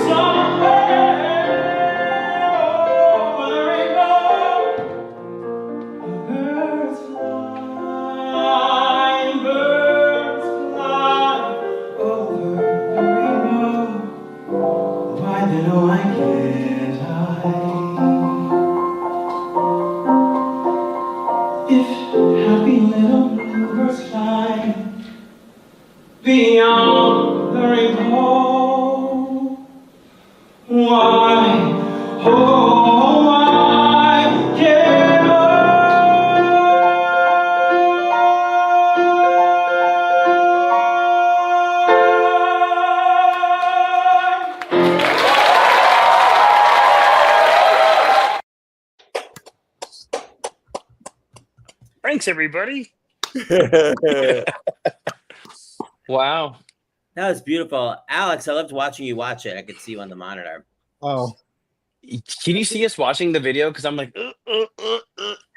somewhere over the rainbow. Birds fly over the rainbow. Why then, why can't I? If happy little bluebirds fly beyond the rainbow, why, oh, why can't I? Thanks, everybody. Wow. That was beautiful. Alex, I loved watching you watch it. I could see you on the monitor. Oh, Can you see us watching the video? Because I'm like,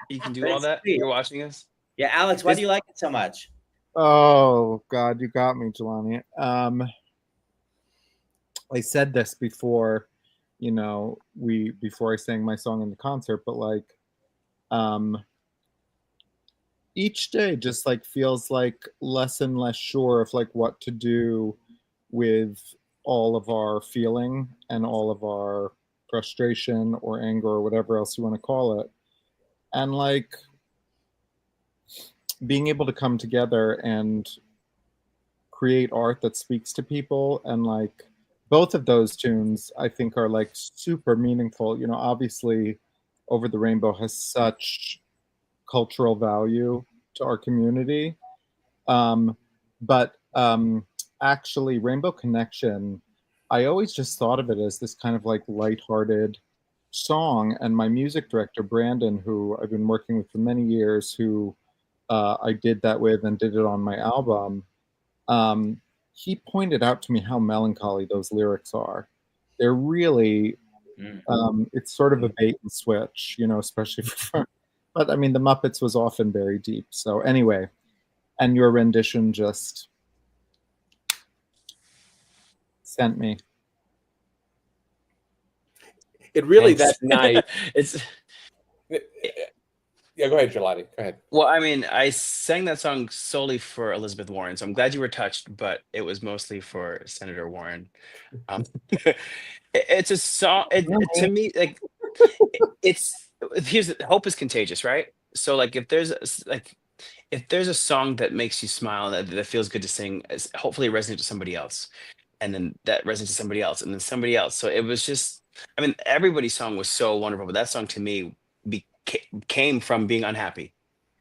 you can do all That's that. sweet. You're watching us. Yeah, Alex, why do you like it so much? oh God, you got me, Jelani. I said this before, before I sang my song in the concert, but like, each day just like feels like less and less sure of like what to do with all of our feeling and all of our frustration or anger or whatever else you want to call it. And like being able to come together and create art that speaks to people, and like both of those tunes I think are like super meaningful. Obviously Over the Rainbow has such cultural value to our community, but actually Rainbow Connection, I always just thought of it as this kind of like lighthearted song, and my music director Brandon, who I've been working with for many years, who I did that with and did it on my album, he pointed out to me how melancholy those lyrics are. They're really, it's sort of a bait and switch, especially for, but I mean, the Muppets was often very deep. So anyway, and your rendition just sent me. It really, Thanks. that night. It's Yeah, go ahead, Jelani. Go ahead. Well, I mean, I sang that song solely for Elizabeth Warren, so I'm glad you were touched, but it was mostly for Senator Warren. It's a song. To me, like, hope is contagious, right? So, like, if there's a song that makes you smile, that feels good to sing, hopefully it resonates with somebody else, and then that resonates to somebody else, and then somebody else. So it was just, I mean, everybody's song was so wonderful, but that song to me came from being unhappy.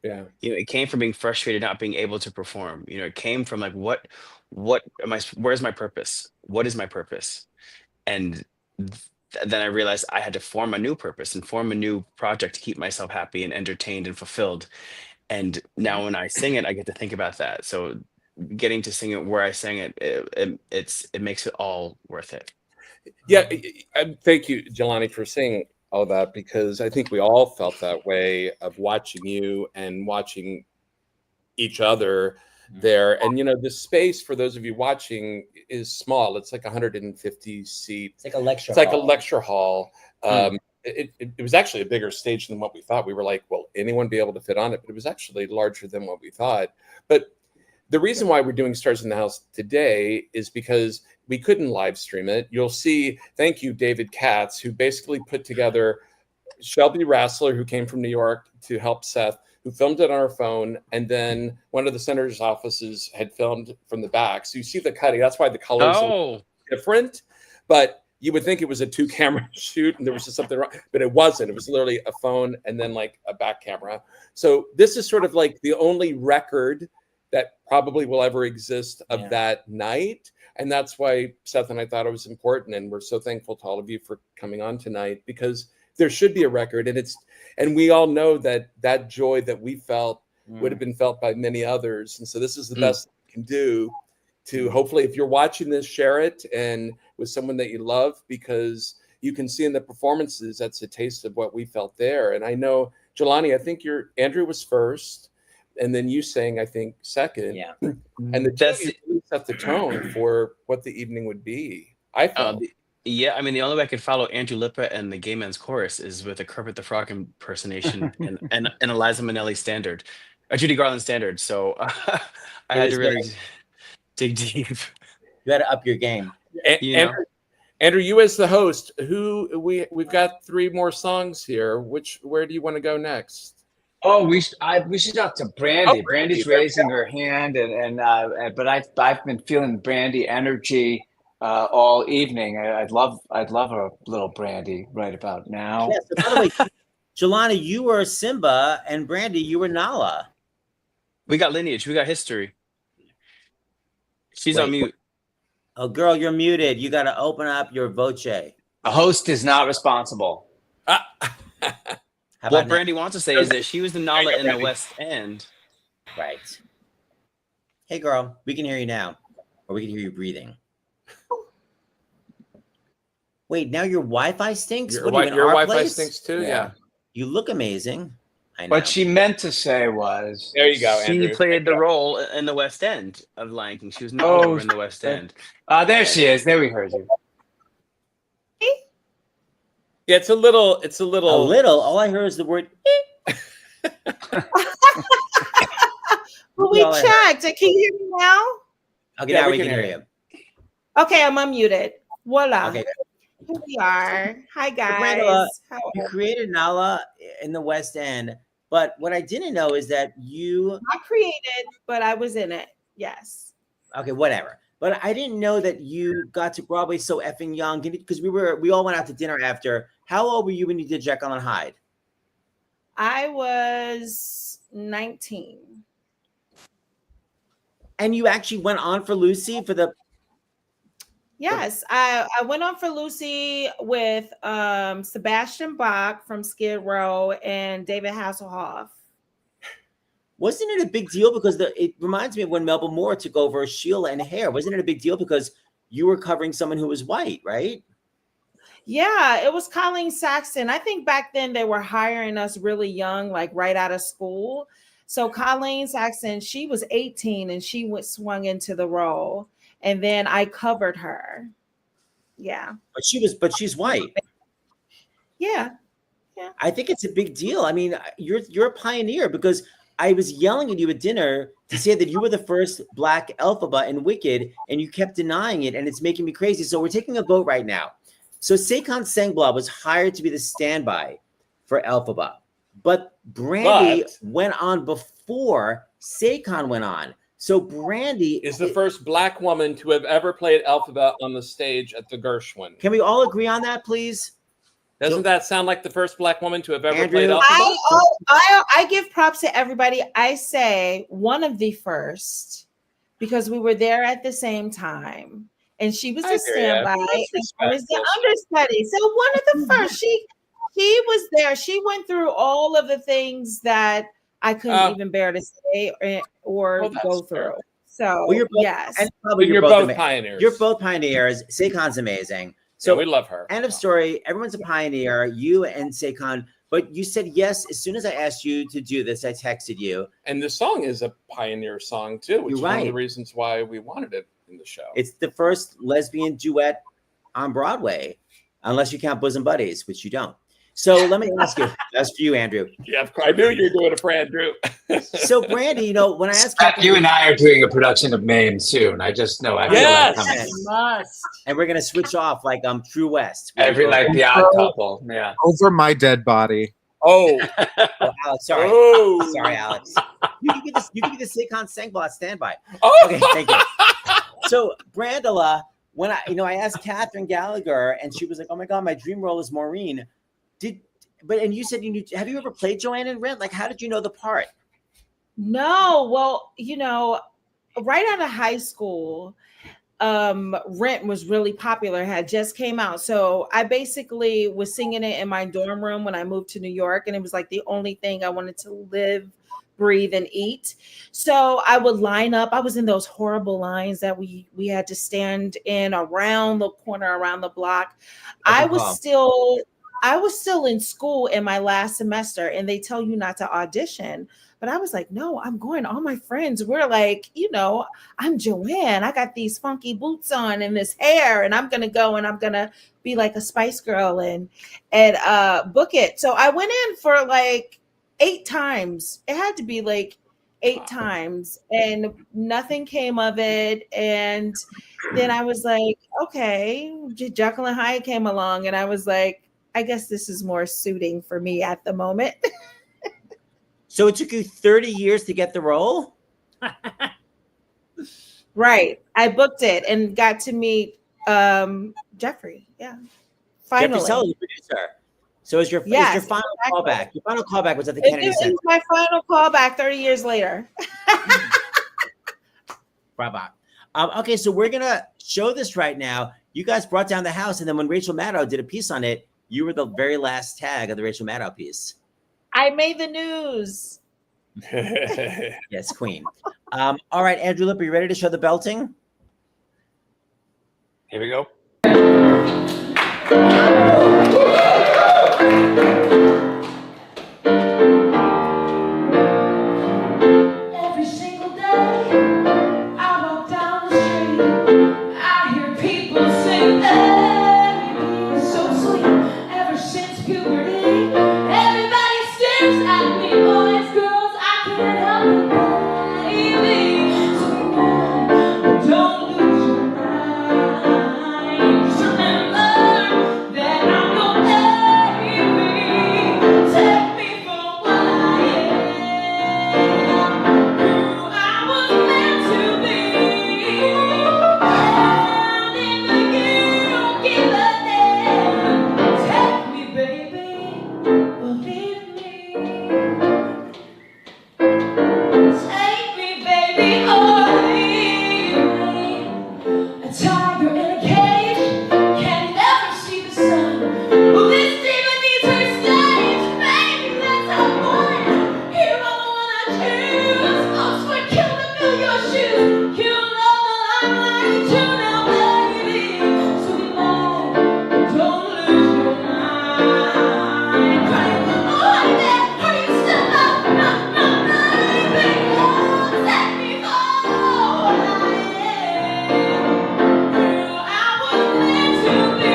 Yeah. It came from being frustrated, not being able to perform. It came from like, what am I, where's my purpose? What is my purpose? And then I realized I had to form a new purpose and form a new project to keep myself happy and entertained and fulfilled. And now when I sing it, I get to think about that. So getting to sing it where I sang it, it makes it all worth it. Yeah. Thank you, Jelani, for saying all that, because I think we all felt that way of watching you and watching each other there. And the space, for those of you watching, is small. It's like 150 seat. It's like a lecture. It's like a lecture hall. It was actually a bigger stage than what we thought. We were like, will anyone be able to fit on it? But it was actually larger than what we thought. But the reason why we're doing Stars in the House today is because we couldn't live stream it. You'll see, thank you, David Katz, who basically put together Shelby Rassler, who came from New York to help Seth, who filmed it on her phone. And then one of the senator's offices had filmed from the back. So you see the cutting. That's why the colors are different. But you would think it was a 2-camera shoot and there was just something wrong, but it wasn't. It was literally a phone and then like a back camera. So this is sort of like the only record that probably will ever exist of that night. And that's why Seth and I thought it was important. And we're so thankful to all of you for coming on tonight, because there should be a record. And we all know that joy that we felt would have been felt by many others. And so this is the best we can do to hopefully, if you're watching this, share it and with someone that you love, because you can see in the performances, that's a taste of what we felt there. And I know, Jelani, I think Andrew was first. And then you sang, I think, second. Yeah. And that's really set the tone for what the evening would be, I felt. Yeah, I mean, the only way I could follow Andrew Lippa and the Gay Men's Chorus is with a Kermit the Frog impersonation and Eliza Minnelli standard, a Judy Garland standard. So I had to really dig deep. You had to up your game. Andrew, you as the host, we've got 3 more songs here. Where do you want to go next? Oh, we should talk to Brandy. Brandy's raising her hand, but I've been feeling Brandy energy all evening. I'd love a little Brandy right about now. Yeah, so by the way, Jelani, you were Simba, and Brandy, you were Nala. We got lineage. We got history. She's on mute. Oh, girl, you're muted. You got to open up your voce. A host is not responsible. How What about now? Brandy wants to say is that she was the Nala in the West End. Right. Hey, girl, we can hear you now, or we can hear you breathing. Wait, now your Wi-Fi stinks? Your, What are you in your our Wi-Fi place? stinks too. Yeah. You look amazing. I know. What she meant to say was, There you go, She Andrew. played the role in the West End of Lion King. She was Nala Oh, in the West End. there she is. There we heard you. Yeah, it's a little. A little. All I heard is the word. Well, we All I heard. checked. Can you hear me now? Okay, Yeah, now we we can can hear hear you. Okay, I'm unmuted. Voila. Okay. Here we are. Hi, Brandala, guys. How you are created Nala in the West End, but what I didn't know is that you. I created, but I was in it. Yes. Okay, whatever. But I didn't know that you got to Broadway so effing young because we all went out to dinner after. How old were you when you did Jekyll and Hyde? I was 19. And you actually went on for Lucy for the. Yes, I went on for Lucy with Sebastian Bach from Skid Row and David Hasselhoff. Wasn't it a big deal because it reminds me of when Melba Moore took over Sheila and Hair. Wasn't it a big deal because you were covering someone who was white, right? Yeah, it was Colleen Saxton. I think back then they were hiring us really young, like right out of school. So Colleen Saxton, she was 18 and she swung into the role, and then I covered her. Yeah. But she's white. Yeah. I think it's a big deal. I mean, you're a pioneer because I was yelling at you at dinner to say that you were the first Black Elphaba in Wicked, and you kept denying it, and it's making me crazy. So we're taking a vote right now. So Sekon Sengblah was hired to be the standby for Elphaba, but Brandy went on before Sekon went on. So Brandy is the first Black woman to have ever played Elphaba on the stage at the Gershwin. Can we all agree on that, please? Doesn't that sound like the first Black woman to have ever Andrew? played Elphaba? I give props to everybody. I say one of the first because we were there at the same time. And she was the standby, and I was the understudy. So one of the first, she was there. She went through all of the things that I couldn't even bear to say or go through. So well, yes, and probably you're both pioneers. You're both pioneers. Sekon's amazing. So we love her. End of story. Everyone's a pioneer. You and Sekon. But you said yes as soon as I asked you to do this. I texted you. And the song is a pioneer song too, which is one of the reasons why we wanted it in the show. It's the first lesbian duet on Broadway, unless you count Bosom Buddies, which you don't. So let me ask you. That's for you, Andrew. Yeah, I knew you were doing it for Andrew. So Brandy, when I asked you and I are doing a production of Mame soon. I just know. I feel like coming. And we're gonna switch off like True West. Like the Odd Couple. Yeah. Over my dead body. Oh, Alex, sorry. Oh. Sorry, Alex. You can be the Sekon Sengblah standby. Oh. Okay, thank you. So Brandala, when I asked Catherine Gallagher, and she was like, "Oh my God, my dream role is Maureen." And you said have you ever played Joanne in Rent? Like, how did you know the part? No, well, right out of high school, Rent was really popular, had just came out. So I basically was singing it in my dorm room when I moved to New York, and it was like the only thing I wanted to live, breathe, and eat. So I would line up. I was in those horrible lines that we had to stand in around the corner, around the block. I was still in school in my last semester, and they tell you not to audition. But I was like, no, I'm going. All my friends, we're like, I'm Joanne. I got these funky boots on and this hair, and I'm going to go and I'm going to be like a Spice Girl and book it. So I went in for like 8 times. It had to be like 8 times, and nothing came of it. And then I was like, okay, Jekyll and Hyde came along, and I was like, I guess this is more suiting for me at the moment. So it took you 30 years to get the role? Right. I booked it and got to meet Jeffrey. Yeah. Finally. Jeffrey Sellers, the producer. So is your final callback? Your final callback was at the Kennedy Center. It was my final callback 30 years later. Bravo. Okay, so we're going to show this right now. You guys brought down the house, and then when Rachel Maddow did a piece on it, you were the very last tag of the Rachel Maddow piece. I made the news. Yes, Queen. All right, Andrew Lippa, you ready to show the belting? Here we go. Every single day I walk down the street, I hear people sing, "Hey, it's so sweet." Ever since puberty, everybody stares at me, boys, girls, I can't help it, baby. So don't lose your mind. Just remember that I'm your baby. Take me for what I am. I was meant to be, and if you don't give a damn, take me, baby, believe me. Take me, baby, or leave me. A tiger in a cage can never see the sun. Well, this demon needs her stage, baby, that's how I want it. You're the one I choose. Folks would kill to fill your shoes. You love the limelight too now, baby. So be mine, but don't lose your mind. Crying, oh, honey, there, are you still my baby? Oh, take me for what I am. I was meant to be,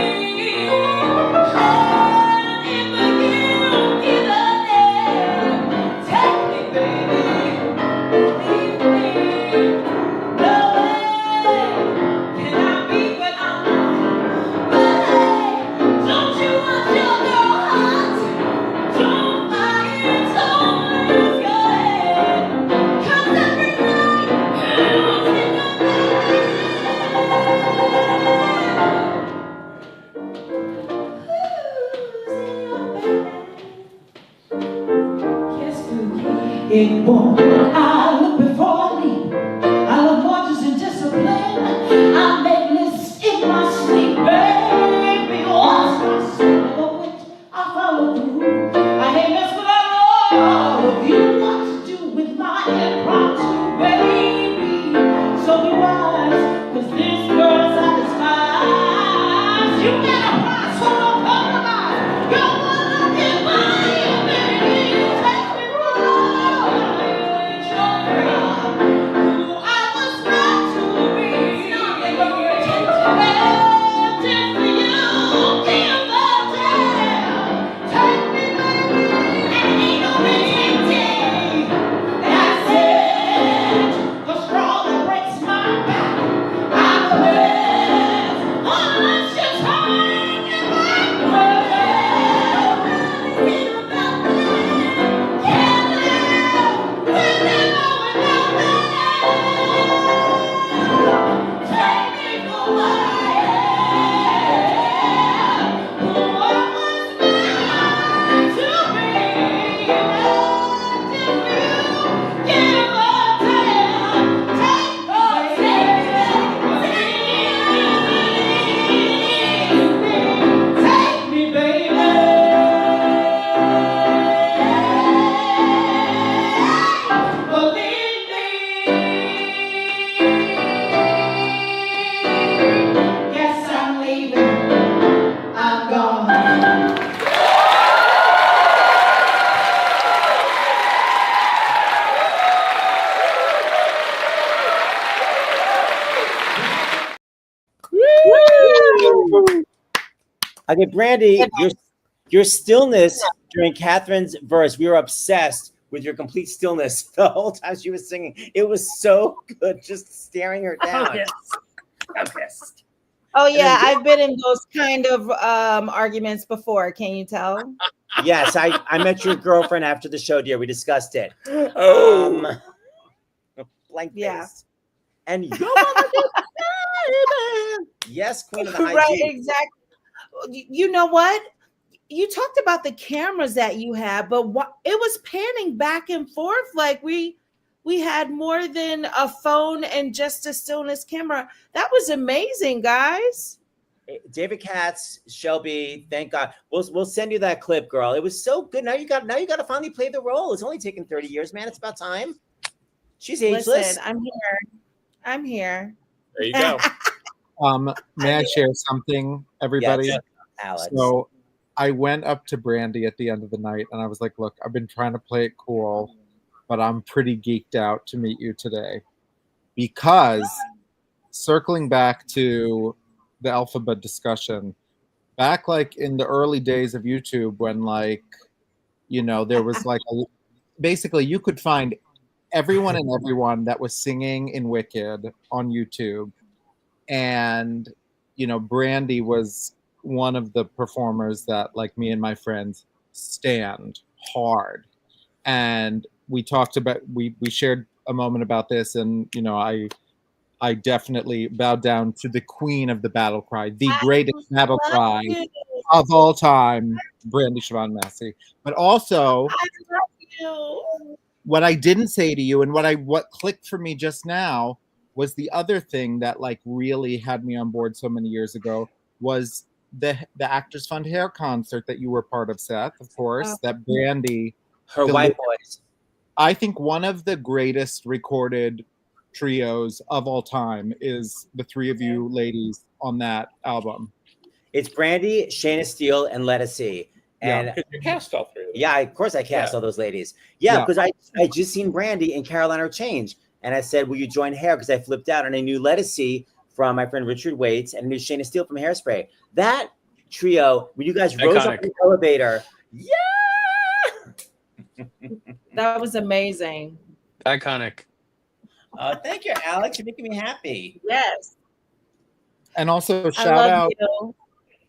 and if you don't give a damn, take me, baby, believe me. No way can I be what I'm not. But hey, don't you want your girl hot? Don't fight it, don't lose your head. 'Cause every night who's in your bed? It won't. I look before me. I love marches and discipline. I make lists in my sleep, baby. Once I smell a witch, I follow through. I ain't mess with all of you. What to do with my impromptu, baby? So be wise, 'cause this girl satisfies. You got a price for a compromise. You're one of them, baby. You take me wrong. Who I was meant to be. And if you give a damn, take me, baby. And ain't no pretending. That's it. The straw that breaks my back, I quit. Unless you take it my way. Think about me. Can't live without me. Take me for what I am. Who I was meant to be. And if you give a damn, take me, baby. Believe me. Yes, I'm leaving. I'm gone. Okay, Brandy, your stillness during Catherine's verse, we were obsessed with your complete stillness the whole time she was singing. It was so good, just staring her down. yes. I'm pissed. Oh yeah, then- I've been in those kind of arguments before. Can you tell? Yes, I met your girlfriend after the show, dear. We discussed it. Oh. Blank Yeah. face. And your mama did, baby. Yes, queen of the high Right, G. exactly. You know what? You talked about the cameras that you had, but it was panning back and forth like we had more than a phone and just a stillness camera. That was amazing, guys. David Katz, Shelby, thank God. We'll send you that clip, girl. It was so good. Now you got to finally play the role. It's only taken 30 years, man. It's about time. She's ageless. Listen, I'm here. I'm here. There you go. May I share something, everybody? Yes, Alex. So I went up to Brandy at the end of the night and I was like, look, I've been trying to play it cool, but I'm pretty geeked out to meet you today. Because circling back to the alphabet discussion, back like in the early days of YouTube when like, you know, there was like basically you could find everyone and everyone that was singing in Wicked on YouTube. And, you know, Brandy was one of the performers that like me and my friends stand hard. And we talked about, we shared a moment about this, and, you know, I definitely bowed down to the queen of the battle cry, the greatest battle cry of all time, Brandy Siobhan Massie. But also, what I didn't say to you and what clicked for me just now was the other thing that like really had me on board so many years ago was the Actors Fund hair concert that you were part of, Seth, of course, that Brandy. Her White Boys. I think one of the greatest recorded trios of all time is the three of you ladies on that album. It's Brandy, Shayna Steele, and Let Us See. And because you cast all three of them. Yeah, of course I cast all those ladies. Yeah, because I just seen Brandy in Carolina Change. And I said, will you join Hair? Because I flipped out and I knew Let Us See from my friend Richard Waits and I knew Shayna Steele from Hairspray. That trio, when you guys rose up in the elevator, That was amazing. Iconic. Thank you, Alex. You're making me happy. Yes. And also shout out.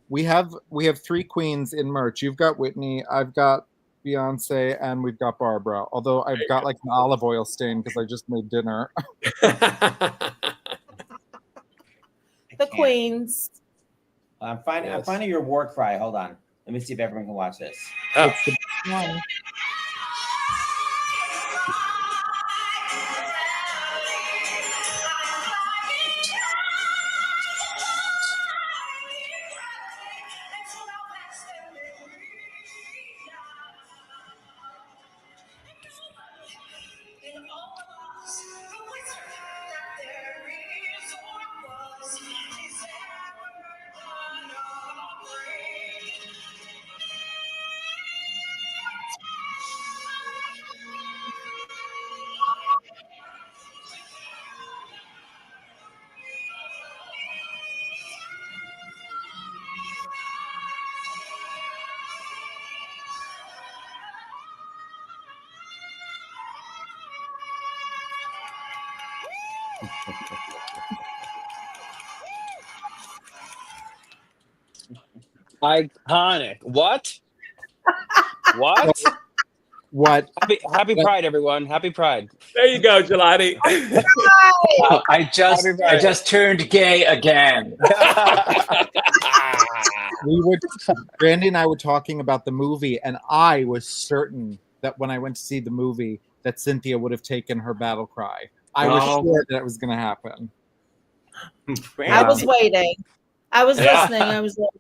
We have 3 queens in merch. You've got Whitney, I've got Beyonce, and we've got Barbara. Although I've got like an olive oil stain because I just made dinner. The queens. I'm finding your war cry. Hold on. Let me see if everyone can watch this. Oh. Iconic. What? What? What? Happy Pride, everyone. Happy Pride. There you go, Jelani. I just turned gay again. Brandy and I were talking about the movie, and I was certain that when I went to see the movie, that Cynthia would have taken her battle cry. I was sure that it was going to happen. I was waiting. I was listening. I was like,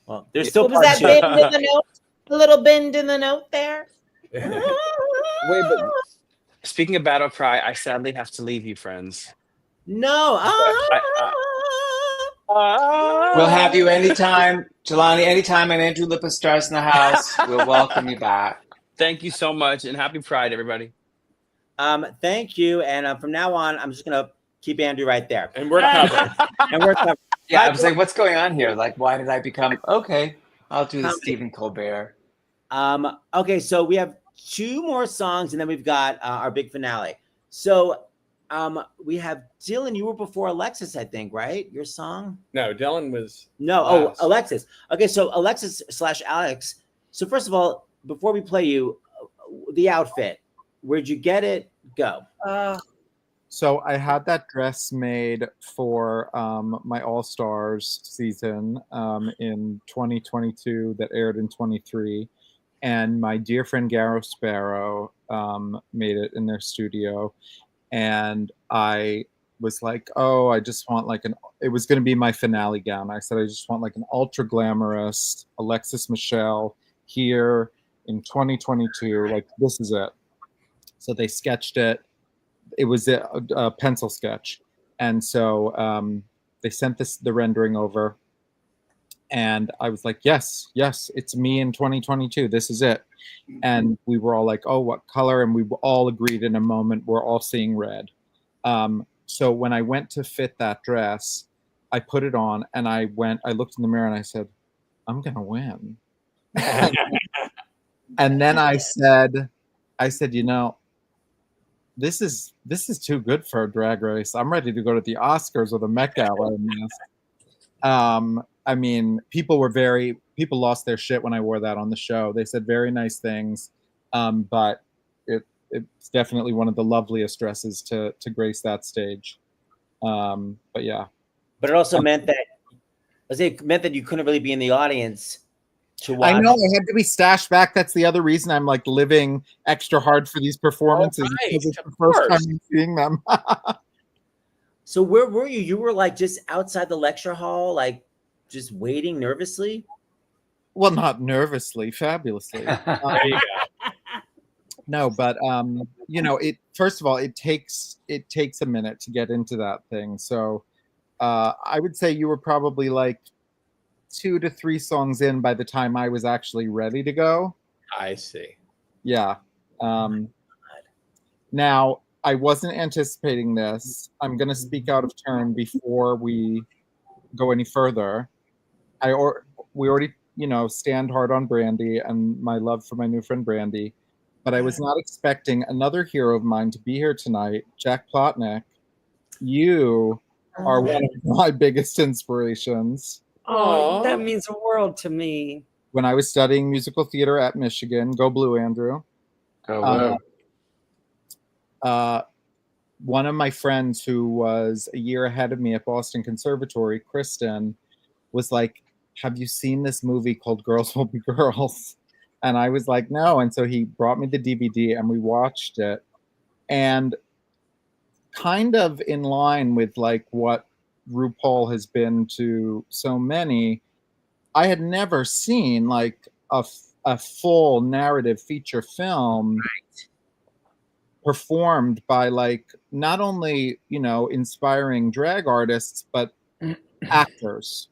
well, there's still what was that bend in the note? A little bend in the note there. Wait, but speaking of battle cry, I sadly have to leave you, friends. No. We'll have you anytime, Jelani, anytime an Andrew Lippa stars in the house. We'll welcome you back. Thank you so much, and happy Pride, everybody. Thank you. And from now on, I'm just going to keep Andrew right there. And we're covered. Yeah, I was like, what's going on here? Like, why did I become, okay, I'll do the Stephen Colbert. Okay, so we have 2 more songs, and then we've got our big finale. So we have Dylan. You were before Alexis, I think, right? Your song? No, Dylan was. No, last. Alexis. Okay, so Alexis / Alex. So first of all, before we play you, the outfit. Where'd you get it? Go. So I had that dress made for my All Stars season in 2022 that aired in 23. And my dear friend Garrow Sparrow made it in their studio. And I was like, oh, I just want like it was going to be my finale gown. I said, I just want like an ultra glamorous Alexis Michelle here in 2022. Like, this is it. So they sketched it. It was a pencil sketch. And so they sent the rendering over. And I was like, yes, it's me in 2022. This is it. And we were all like, oh, what color? And we all agreed in a moment, we're all seeing red. So when I went to fit that dress, I put it on and I looked in the mirror and I said, I'm going to win. And then I said, you know, this is too good for a drag race. I'm ready to go to the Oscars or the Met Gala in this. I mean, people lost their shit when I wore that on the show. They said very nice things, but it's definitely one of the loveliest dresses to grace that stage. But yeah. But it also meant that you couldn't really be in the audience to watch. I know, I had to be stashed back. That's the other reason I'm like living extra hard for these performances. Oh, right, because it's the first time I'm seeing them. So where were you? You were like just outside the lecture hall, like just waiting nervously? Well, not nervously, fabulously. There you go. No, but you know, first of all, it takes a minute to get into that thing. So I would say you were probably like 2 to 3 songs in by the time I was actually ready to go. I see. Yeah. Now, I wasn't anticipating this. I'm going to speak out of turn before we go any further. We already, you know, stand hard on Brandy and my love for my new friend Brandy, but I was not expecting another hero of mine to be here tonight, Jack Plotnick. You are one of my biggest inspirations. Oh, that means the world to me. When I was studying musical theater at Michigan, go Blue, Andrew. Go Blue. One of my friends who was a year ahead of me at Boston Conservatory, Kristen, was like, have you seen this movie called Girls Will Be Girls? And I was like, no. And so he brought me the DVD and we watched it. And kind of in line with like what RuPaul has been to so many, I had never seen like a full narrative feature film performed by like not only, you know, inspiring drag artists, but actors.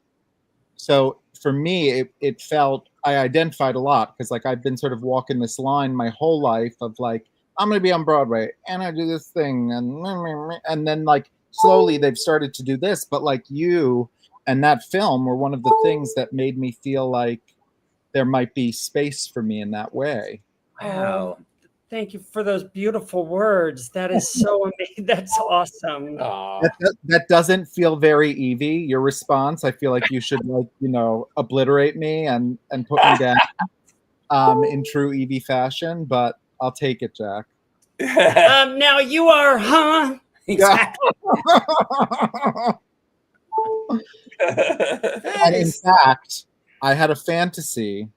So for me, it felt, I identified a lot because like I've been sort of walking this line my whole life of like, I'm going to be on Broadway and I do this thing and then like slowly they've started to do this, but like you and that film were one of the things that made me feel like there might be space for me in that way. Wow. Thank you for those beautiful words. That is so amazing. That's awesome. That doesn't feel very Evie, your response. I feel like you should like, you know, obliterate me and put me down in true Evie fashion, but I'll take it, Jack. Now you are, huh? Exactly. And in fact, I had a fantasy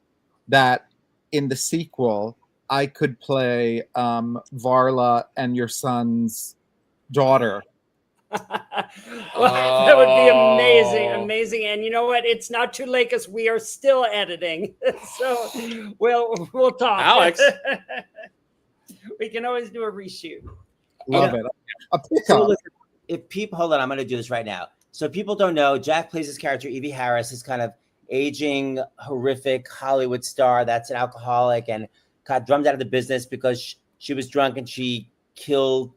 that in the sequel, I could play Varla and your son's daughter. Well, that would be amazing. And you know what? It's not too late because we are still editing. So we'll talk. Alex. We can always do a reshoot. Love it. So listen, if people, hold on, I'm going to do this right now. So if people don't know, Jack plays his character, Evie Harris, is kind of aging, horrific Hollywood star that's an alcoholic and got drummed out of the business because she was drunk and she killed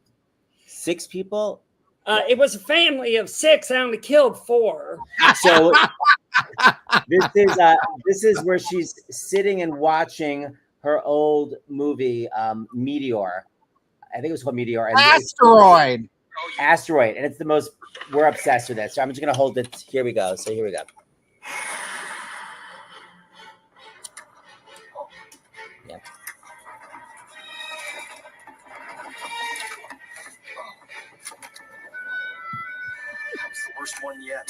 6 people. It was a family of 6. I only killed 4. So this is where she's sitting and watching her old movie, Meteor. I think it was called Meteor. And Asteroid. And it's the most, we're obsessed with it. So I'm just going to hold it. Here we go. So here we go. Yep. That's the worst one yet.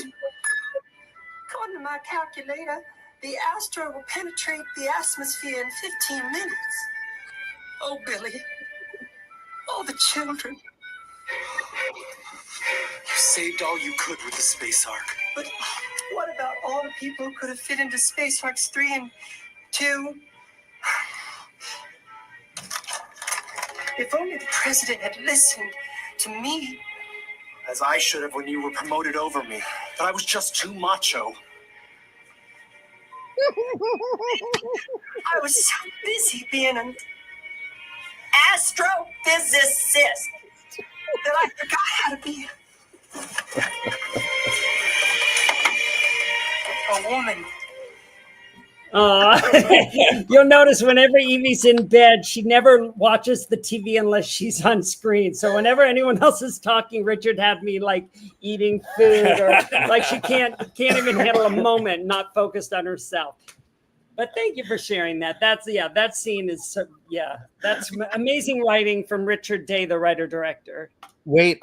According to my calculator, the asteroid will penetrate the atmosphere in 15 minutes. Oh, Billy. Oh, the children. saved all you could with the space ark. But what about all the people who could have fit into space arcs 3 and 2? If only the president had listened to me. As I should have when you were promoted over me. But I was just too macho. I was so busy being an astrophysicist that I forgot how to be a woman. You'll notice whenever Evie's in bed, she never watches the TV unless she's on screen. So whenever anyone else is talking, Richard had me like eating food, or like she can't even handle a moment not focused on herself. But thank you for sharing that. That scene is that's amazing writing from Richard Day, the writer-director. Wait,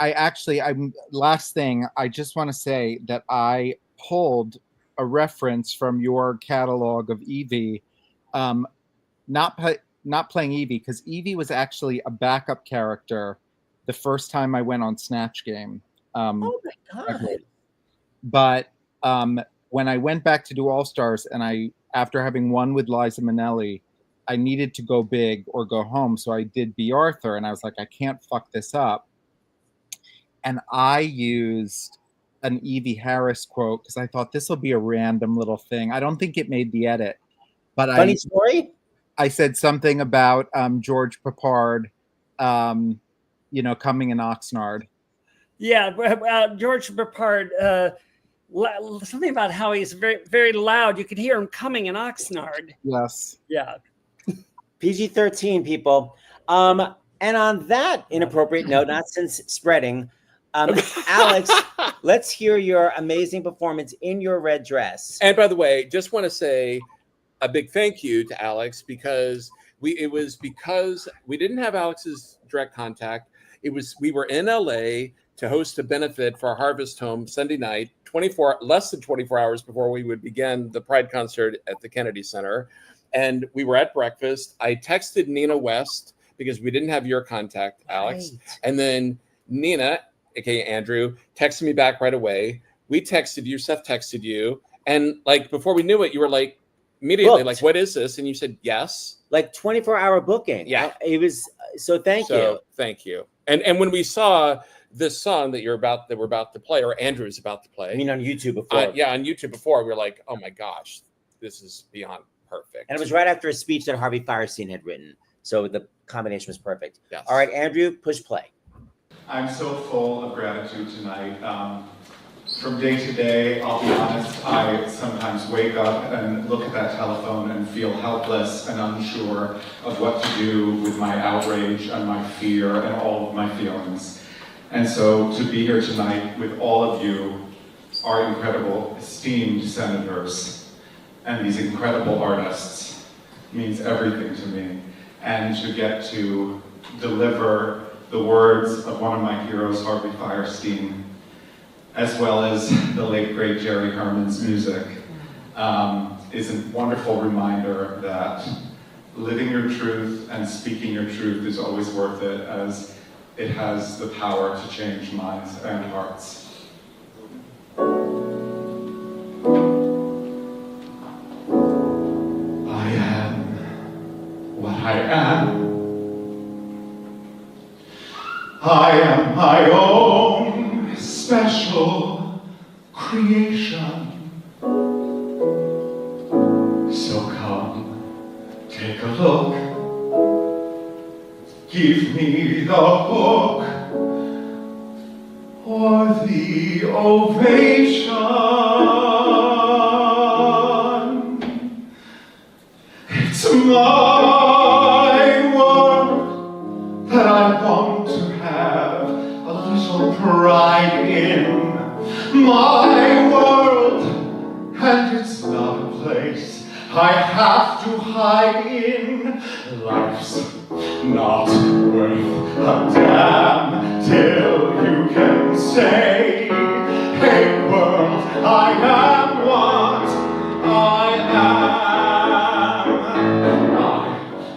last thing, I just want to say that I pulled a reference from your catalog of Evie, not playing Evie, because Evie was actually a backup character the first time I went on Snatch Game. Oh my God. But when I went back to do All Stars, and after having won with Liza Minnelli, I needed to go big or go home. So I did B. Arthur, and I was like, I can't fuck this up. And I used an Evie Harris quote because I thought this will be a random little thing. I don't think it made the edit, but funny story. I said something about George Peppard, coming in Oxnard. Yeah, George Peppard. Something about how he's very, very loud. You could hear him coming in Oxnard. Yes. Yeah. PG-13, people. And on that inappropriate note, not since spreading, Alex, let's hear your amazing performance in your red dress. And by the way, just want to say a big thank you to Alex, because we didn't have Alex's direct contact. We were in LA to host a benefit for our Harvest Home Sunday night, less than 24 hours before we would begin the Pride concert at the Kennedy Center. And we were at breakfast. I texted Nina West because we didn't have your contact, Alex. Right. And then Nina, aka Andrew, texted me back right away. We texted you, Seth texted you. And like before we knew it, you were like immediately booked. Like, what is this? And you said yes. Like 24-hour booking. Yeah. It was thank you. Thank you. And when we saw this song that we're about to play, or Andrew is about to play. I mean, on YouTube before. On YouTube before, we were like, oh my gosh, this is beyond perfect. And it was right after a speech that Harvey Fierstein had written. So the combination was perfect. Yes. All right, Andrew, push play. I'm so full of gratitude tonight. From day to day, I'll be honest, I sometimes wake up and look at that telephone and feel helpless and unsure of what to do with my outrage and my fear and all of my feelings. And so to be here tonight with all of you, our incredible, esteemed senators, and these incredible artists means everything to me. And to get to deliver the words of one of my heroes, Harvey Fierstein, as well as the late, great Jerry Herman's music, is a wonderful reminder that living your truth and speaking your truth is always worth it, as it has the power to change minds and hearts. I am what I am. I am my own special creation. So come, take a look. Give me the hook or the ovation. It's my world that I want to have a little pride in. My world, and it's not a place I have to hide in. Life's not worth a damn till you can say, hey world, I am what I am.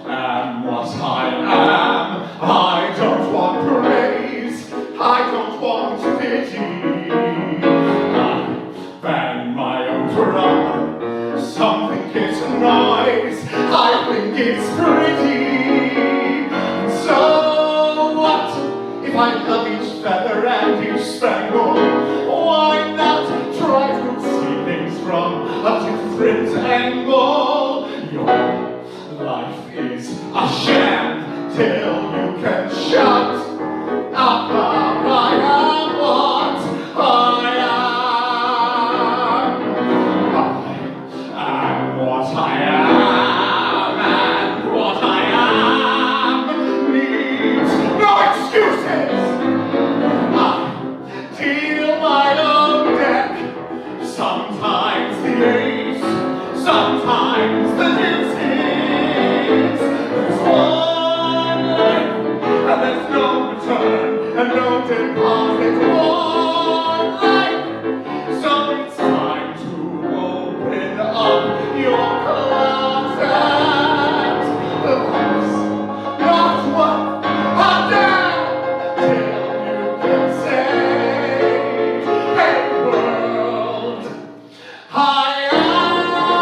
I am what I am. I don't want praise, I don't want pity. I love each feather and each spangle. Why not try to see things from a different angle? Your life is a sham till you can shut up. I am what I am. I am what I am, and what I am needs no excuses. I deal my own deck. Sometimes the ace, sometimes the deuces. There's one life, and there's no return, and no deposit. One life, so it's time to open up your closet. That's not what I dare till you can say, hey world, I am what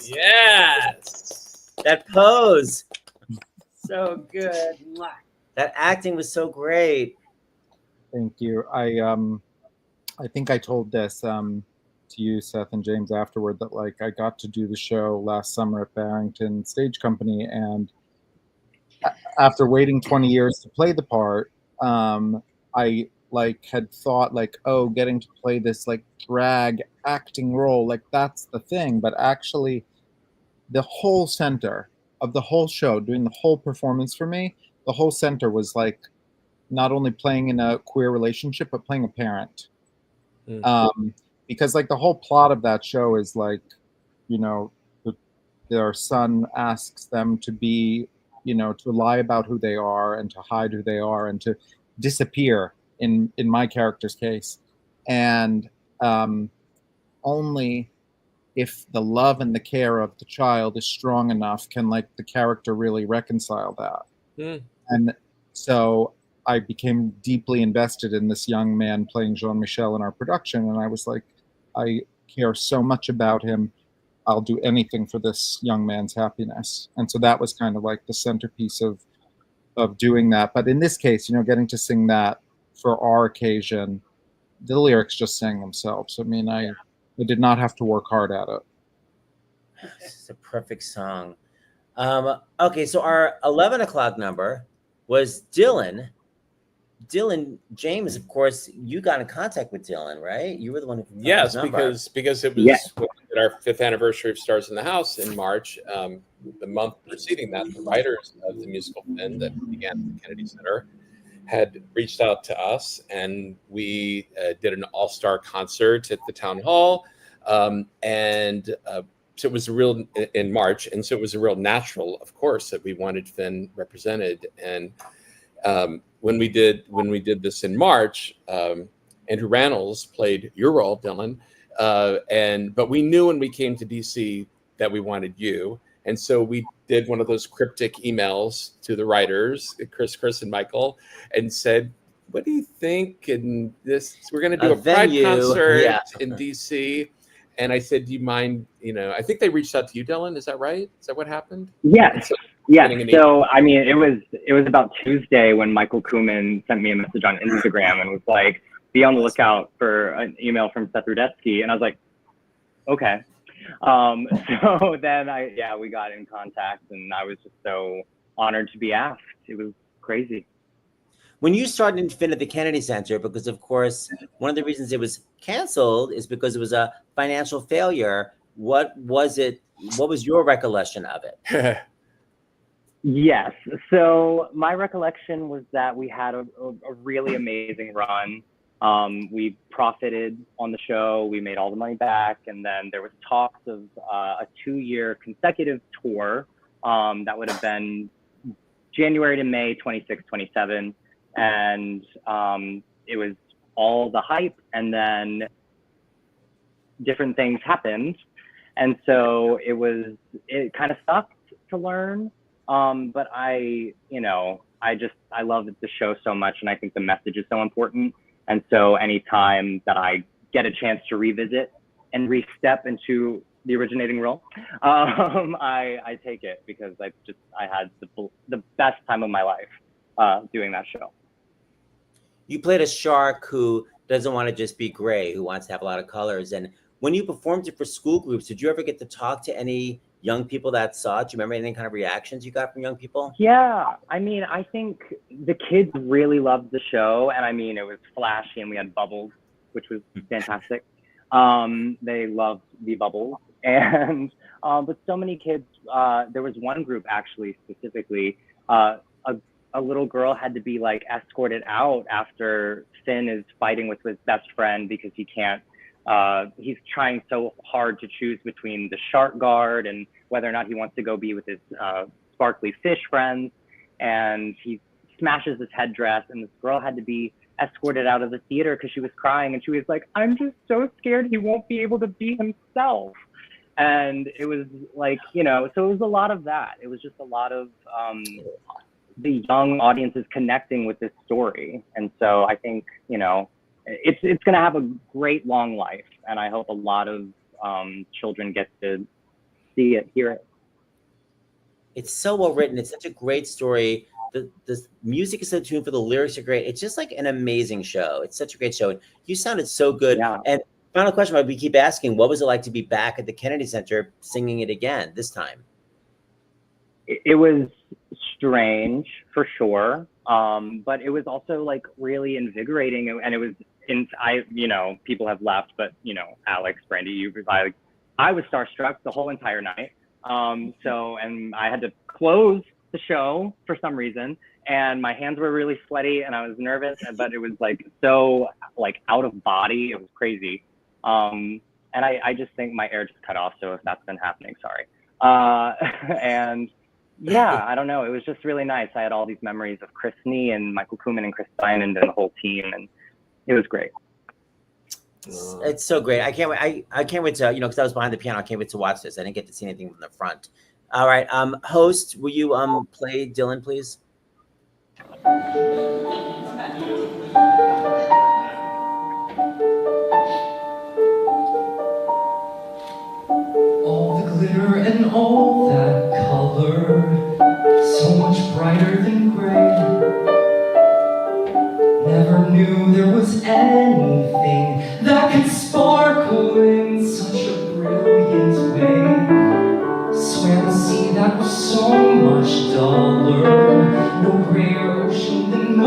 Yes. That pose. So good. That acting was so great. Thank you. I think I told this to you, Seth and James, afterward, that like I got to do the show last summer at Barrington Stage Company, and after waiting 20 years to play the part, I like had thought like, oh, getting to play this like drag acting role, like that's the thing. But actually, the whole center of the whole show, doing the whole performance for me, the whole center was like not only playing in a queer relationship, but playing a parent. Because like the whole plot of that show is like, you know, their son asks them to be, you know, to lie about who they are and to hide who they are and to disappear in my character's case. And only if the love and the care of the child is strong enough can like the character really reconcile that. And so I became deeply invested in this young man playing Jean-Michel in our production, and I was like, I care so much about him. I'll do anything for this young man's happiness. And so that was kind of like the centerpiece of doing that. But in this case, you know, getting to sing that for our occasion, the lyrics just sang themselves. I mean, I did not have to work hard at it. It's a perfect song. Okay, so our 11 o'clock number was Dylan. Dylan, James, of course, you got in contact with Dylan, right? You were the one who found Yes, his number. because it was when we did our 5th anniversary of Stars in the House in March. The month preceding that, the writers of the musical Finn that began at the Kennedy Center had reached out to us, and we did an all-star concert at the town hall, and so it was in March, and so it was a real natural, of course, that we wanted Finn represented. And when we did this in March, Andrew Rannells played your role, Dylan, but we knew when we came to DC that we wanted you, and so we did one of those cryptic emails to the writers, Chris and Michael, and said, "What do you think?" And this, we're going to do a Pride concert in DC. And I said, "Do you mind?" You know, I think they reached out to you, Dylan. Is that right? Is that what happened? Yes. So I mean, it was about Tuesday when Michael Kuhlman sent me a message on Instagram and was like, "Be on the lookout for an email from Seth Rudetsky." And I was like, "Okay." So then we got in contact, and I was just so honored to be asked. It was crazy. When you started in Finn at the Kennedy Center, because of course, one of the reasons it was canceled is because it was a financial failure. What was it? What was your recollection of it? Yes. So my recollection was that we had a really amazing run. We profited on the show. We made all the money back. And then there was talks of a 2-year consecutive tour that would have been January to May 26, 27. And it was all the hype, and then different things happened. And so it kind of sucked to learn. But I I love the show so much, and I think the message is so important. And so anytime that I get a chance to revisit and re-step into the originating role, I take it, because I had the best time of my life doing that show. You played a shark who doesn't want to just be gray, who wants to have a lot of colors. And when you performed it for school groups, did you ever get to talk to any young people that saw it? Do you remember any kind of reactions you got from young people? Yeah, I mean, I think the kids really loved the show, and I mean, it was flashy, and we had bubbles, which was fantastic. They loved the bubbles, and but so many kids. There was one group actually specifically. A little girl had to be like escorted out after Finn is fighting with his best friend because he can't. He's trying so hard to choose between the shark guard and whether or not he wants to go be with his sparkly fish friends. And he smashes his headdress, and this girl had to be escorted out of the theater because she was crying, and she was like, "I'm just so scared he won't be able to be himself." And it was like, you know, so it was a lot of that. It was just a lot of the young audiences connecting with this story. And so I think, you know, it's going to have a great long life, and I hope a lot of children get to see it, hear it. It's so well written. It's such a great story. The music is so tuned for, the lyrics are great. It's just like an amazing show. It's such a great show. And you sounded so good. Yeah. And final question, we keep asking, what was it like to be back at the Kennedy Center singing it again this time? It was strange for sure, but it was also like really invigorating, and it was you know, people have left, but you know, Alex, Brandy, I was starstruck the whole entire night. So, and I had to close the show for some reason, and my hands were really sweaty, and I was nervous, but it was like so like out of body. It was crazy. And I just think my air just cut off. So if that's been happening, sorry. And yeah, I don't know. It was just really nice. I had all these memories of Chris Nee and Michael Kuhlman and Chris Diamond and the whole team, and it was great. It's so great. I can't wait. I can't wait to, you know, because I was behind the piano. I can't wait to watch this. I didn't get to see anything from the front. All right. Host, will you play Dylan, please? All the glitter and all that color, so much brighter than gray. Never knew there was anything that could sparkle in such a brilliant way. Swam a sea that was so much duller, no grayer ocean than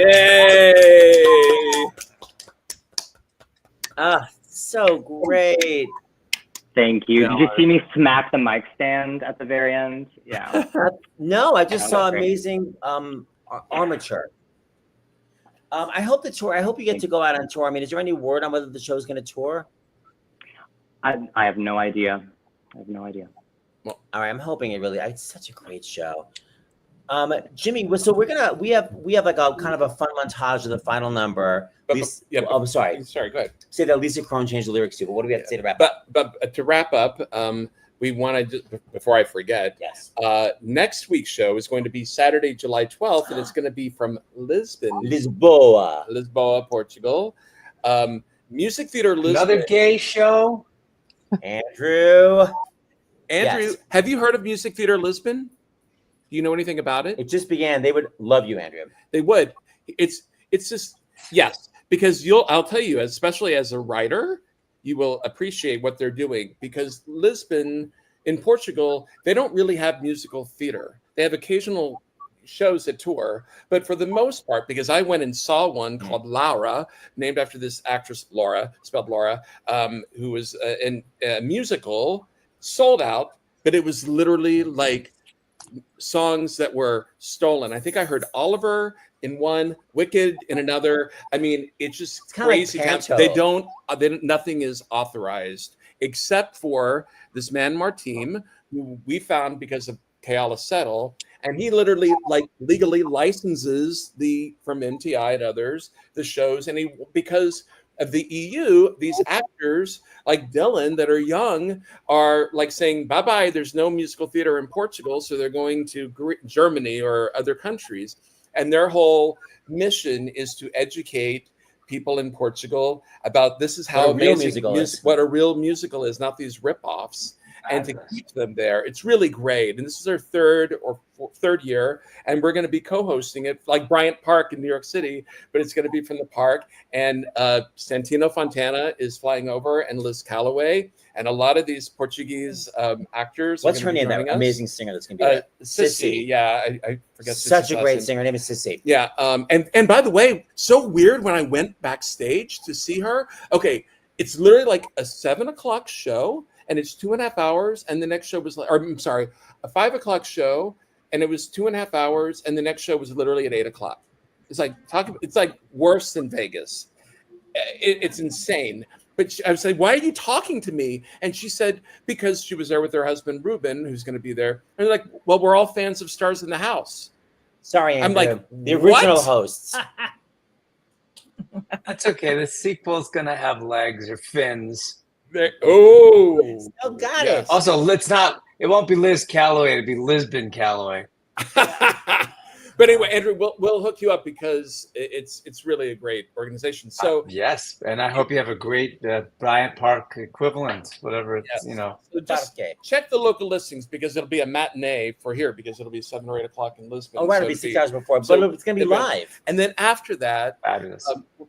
Yay! Ah, so great. Thank you. Did you God. see me smack the mic stand at the very end? Yeah. No, I just Yeah, saw that's great. amazing armature. I hope the tour. I hope you get to go out on tour. I mean, is there any word on whether the show's going to tour? I have no idea. I have no idea. Well, all right, I'm hoping it really. It's such a great show. Jimmy, so we have like a kind of a fun montage of the final number. I'm sorry. Sorry, go ahead. Say that Lisa Crone changed the lyrics to, but what do we have to say to wrap up? But to wrap up, we want to, before I forget, yes. Next week's show is going to be Saturday, July 12th, and it's going to be from Lisbon. Lisboa, Portugal. Music Theater Lisbon. Another gay show. Andrew, yes. Have you heard of Music Theater Lisbon? Do you know anything about it? It just began. They would love you, Andrew. They would. It's just, yes, because I'll tell you, especially as a writer, you will appreciate what they're doing, because Lisbon in Portugal, they don't really have musical theater. They have occasional shows that tour, but for the most part, because I went and saw one called Laura, named after this actress, Laura, spelled Laura, who was in a musical, sold out, but it was literally like songs that were stolen. I think I heard Oliver in one, Wicked in another. I mean, it's just crazy. Like Nothing is authorized except for this man Martim, who we found because of Kayala Settle, and he literally legally licenses from MTI and others the shows, and because of the EU, these actors like Dylan that are young are like saying bye-bye, there's no musical theater in Portugal, so they're going to Germany or other countries, and their whole mission is to educate people in Portugal about this is how amazing what a real musical is, not these rip-offs, and to keep them there. It's really great. And this is our third year, and we're going to be co-hosting it like Bryant Park in New York City, but it's going to be from the park. And Santino Fontana is flying over, and Liz Calloway, and a lot of these Portuguese actors. What's her name? That amazing singer that's going to be there? Sissy. Yeah, I forget. Such a great singer. Her name is Sissy. Yeah. And by the way, so weird when I went backstage to see her. Okay, it's literally like a 7:00 show, and it's 2.5 hours, and the next show was a 5:00 show, and it was 2.5 hours, and the next show was literally at 8:00. It's like worse than Vegas. It's insane. But I was like, why are you talking to me? And she said, because she was there with her husband, Ruben, who's going to be there. And they're like, well, we're all fans of Stars in the House. Sorry, Andrew. I'm like, the original hosts. That's okay. The sequel's going to have legs or fins. Still got it. Also, it won't be Liz Calloway, it'll be Lisbon Calloway. But anyway, Andrew, we'll hook you up because it's really a great organization. So yes, and I hope you have a great Bryant Park equivalent, whatever it's, So just check the local listings, because it'll be a matinee for here, because it'll be 7 or 8 o'clock in Lisbon. Oh, right, it'll be 6 hours before, but it's going to be live. And then after that,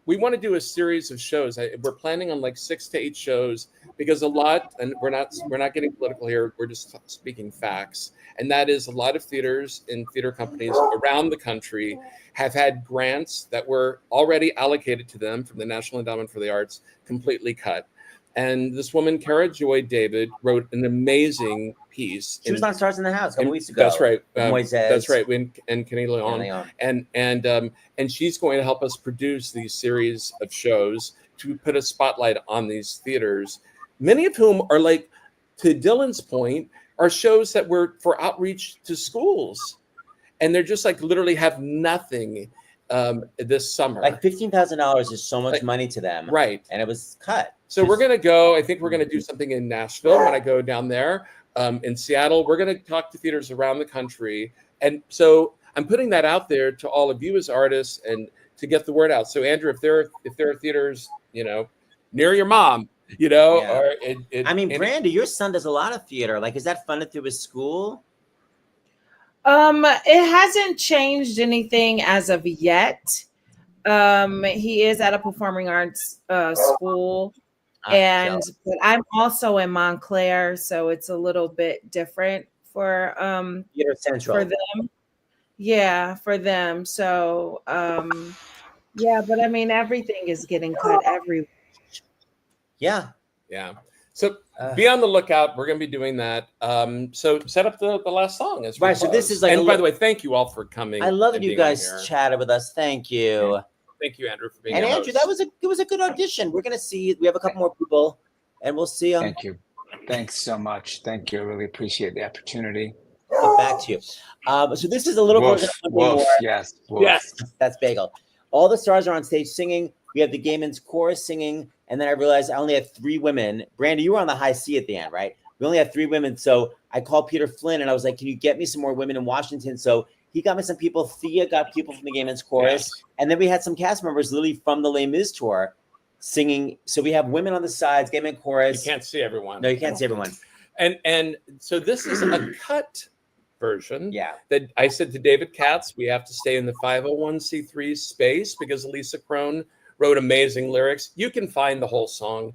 we want to do a series of shows. We're planning on like 6 to 8 shows, because a lot, and we're not getting political here. We're just speaking facts. And that is, a lot of theaters and theater companies around the country have had grants that were already allocated to them from the National Endowment for the Arts completely cut. And this woman, Kara Joy David, wrote an amazing piece. She was on Stars in the House a couple weeks ago. That's right. That's right. And Kenny Leon. And she's going to help us produce these series of shows to put a spotlight on these theaters, many of whom are, like, to Dylan's point, are shows that were for outreach to schools, and they're just like literally have nothing this summer. Like $15,000 is so much money to them, right? And it was cut. So we're gonna go. I think we're gonna do something in Nashville when I go down there. In Seattle, we're gonna talk to theaters around the country, and so I'm putting that out there to all of you as artists and to get the word out. So Andrew, if there are theaters, near your mom. Or Brandy, your son does a lot of theater. Like, is that funded through his school? It hasn't changed anything as of yet. He is at a performing arts school, but I'm also in Montclair, so it's a little bit different for Theater Central for them. Yeah, for them. So yeah, but I mean everything is getting cut everywhere. Yeah. Yeah. So be on the lookout. We're going to be doing that. So set up the last song as we Right, so this close. is like and a by the way, thank you all for coming. I love that and you being on guys here. chatted with us. Thank you. Thank you, Andrew, for being And a Andrew, host. it was a good audition. We're gonna see. We have a couple more people, and we'll see them. Thank you. Thanks so much. Thank you. I really appreciate the opportunity. Get back to you. So this is a little Woof, version of One Day woof, More. yes, woof. Yes, that's Bagel. All the stars are on stage singing. We have the gay men's chorus singing, and then I realized I only had 3 women. Brandy, you were on the high C at the end, right? We only had 3 women, so I called Peter Flynn and I was like, "Can you get me some more women in Washington?" So he got me some people. Thea got people from the gay men's chorus, and then we had some cast members literally from the Les Mis tour singing. So we have women on the sides, gay men chorus. You can't see everyone. No, you can't see everyone. And so this is a cut version. Yeah. That I said to David Katz, we have to stay in the 501c3 space because Lisa Crone wrote amazing lyrics. You can find the whole song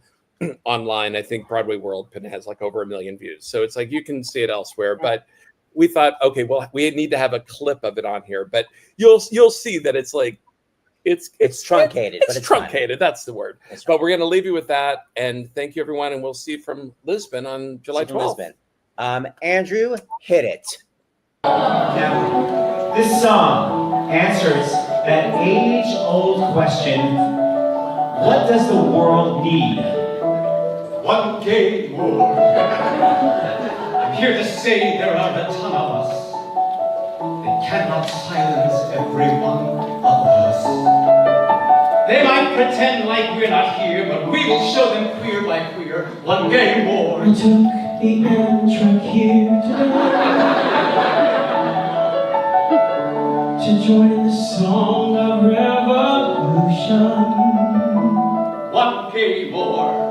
online. I think Broadway World has like over 1 million views. So it's like you can see it elsewhere. But we thought, okay, well, we need to have a clip of it on here. But you'll see that it's like it's truncated. It's truncated. That's the word. But we're going to leave you with that. And thank you, everyone. And we'll see you from Lisbon on July 12th. Andrew, hit it. Now, this song answers that age-old question, what does the world need? One gay more. I'm here to say there are a ton of us. They cannot silence every one of us. They might pretend like we're not here, but we will show them queer by queer. One gay more. We took the Amtrak here to join in the song of revolution. One gay more.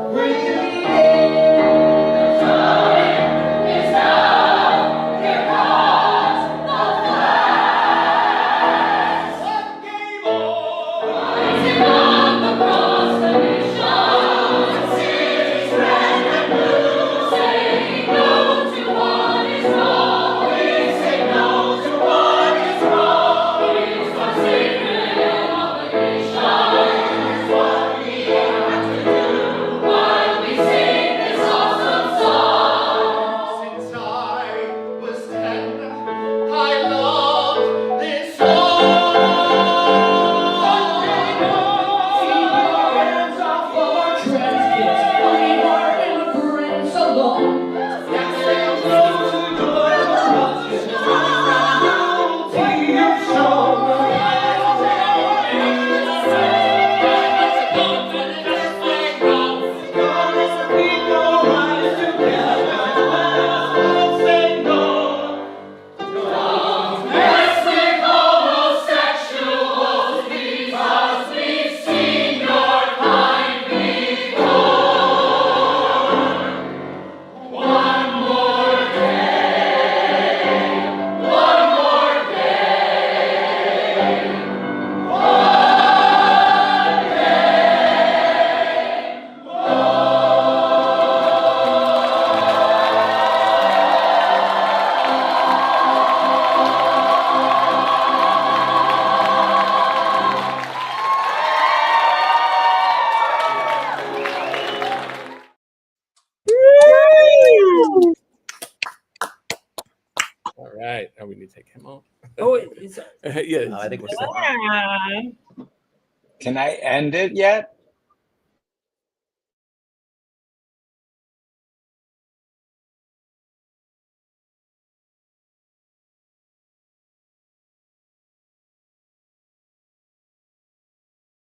All right. Now we need to take him off. Oh, is yeah. I think we're still on. Can I end it yet?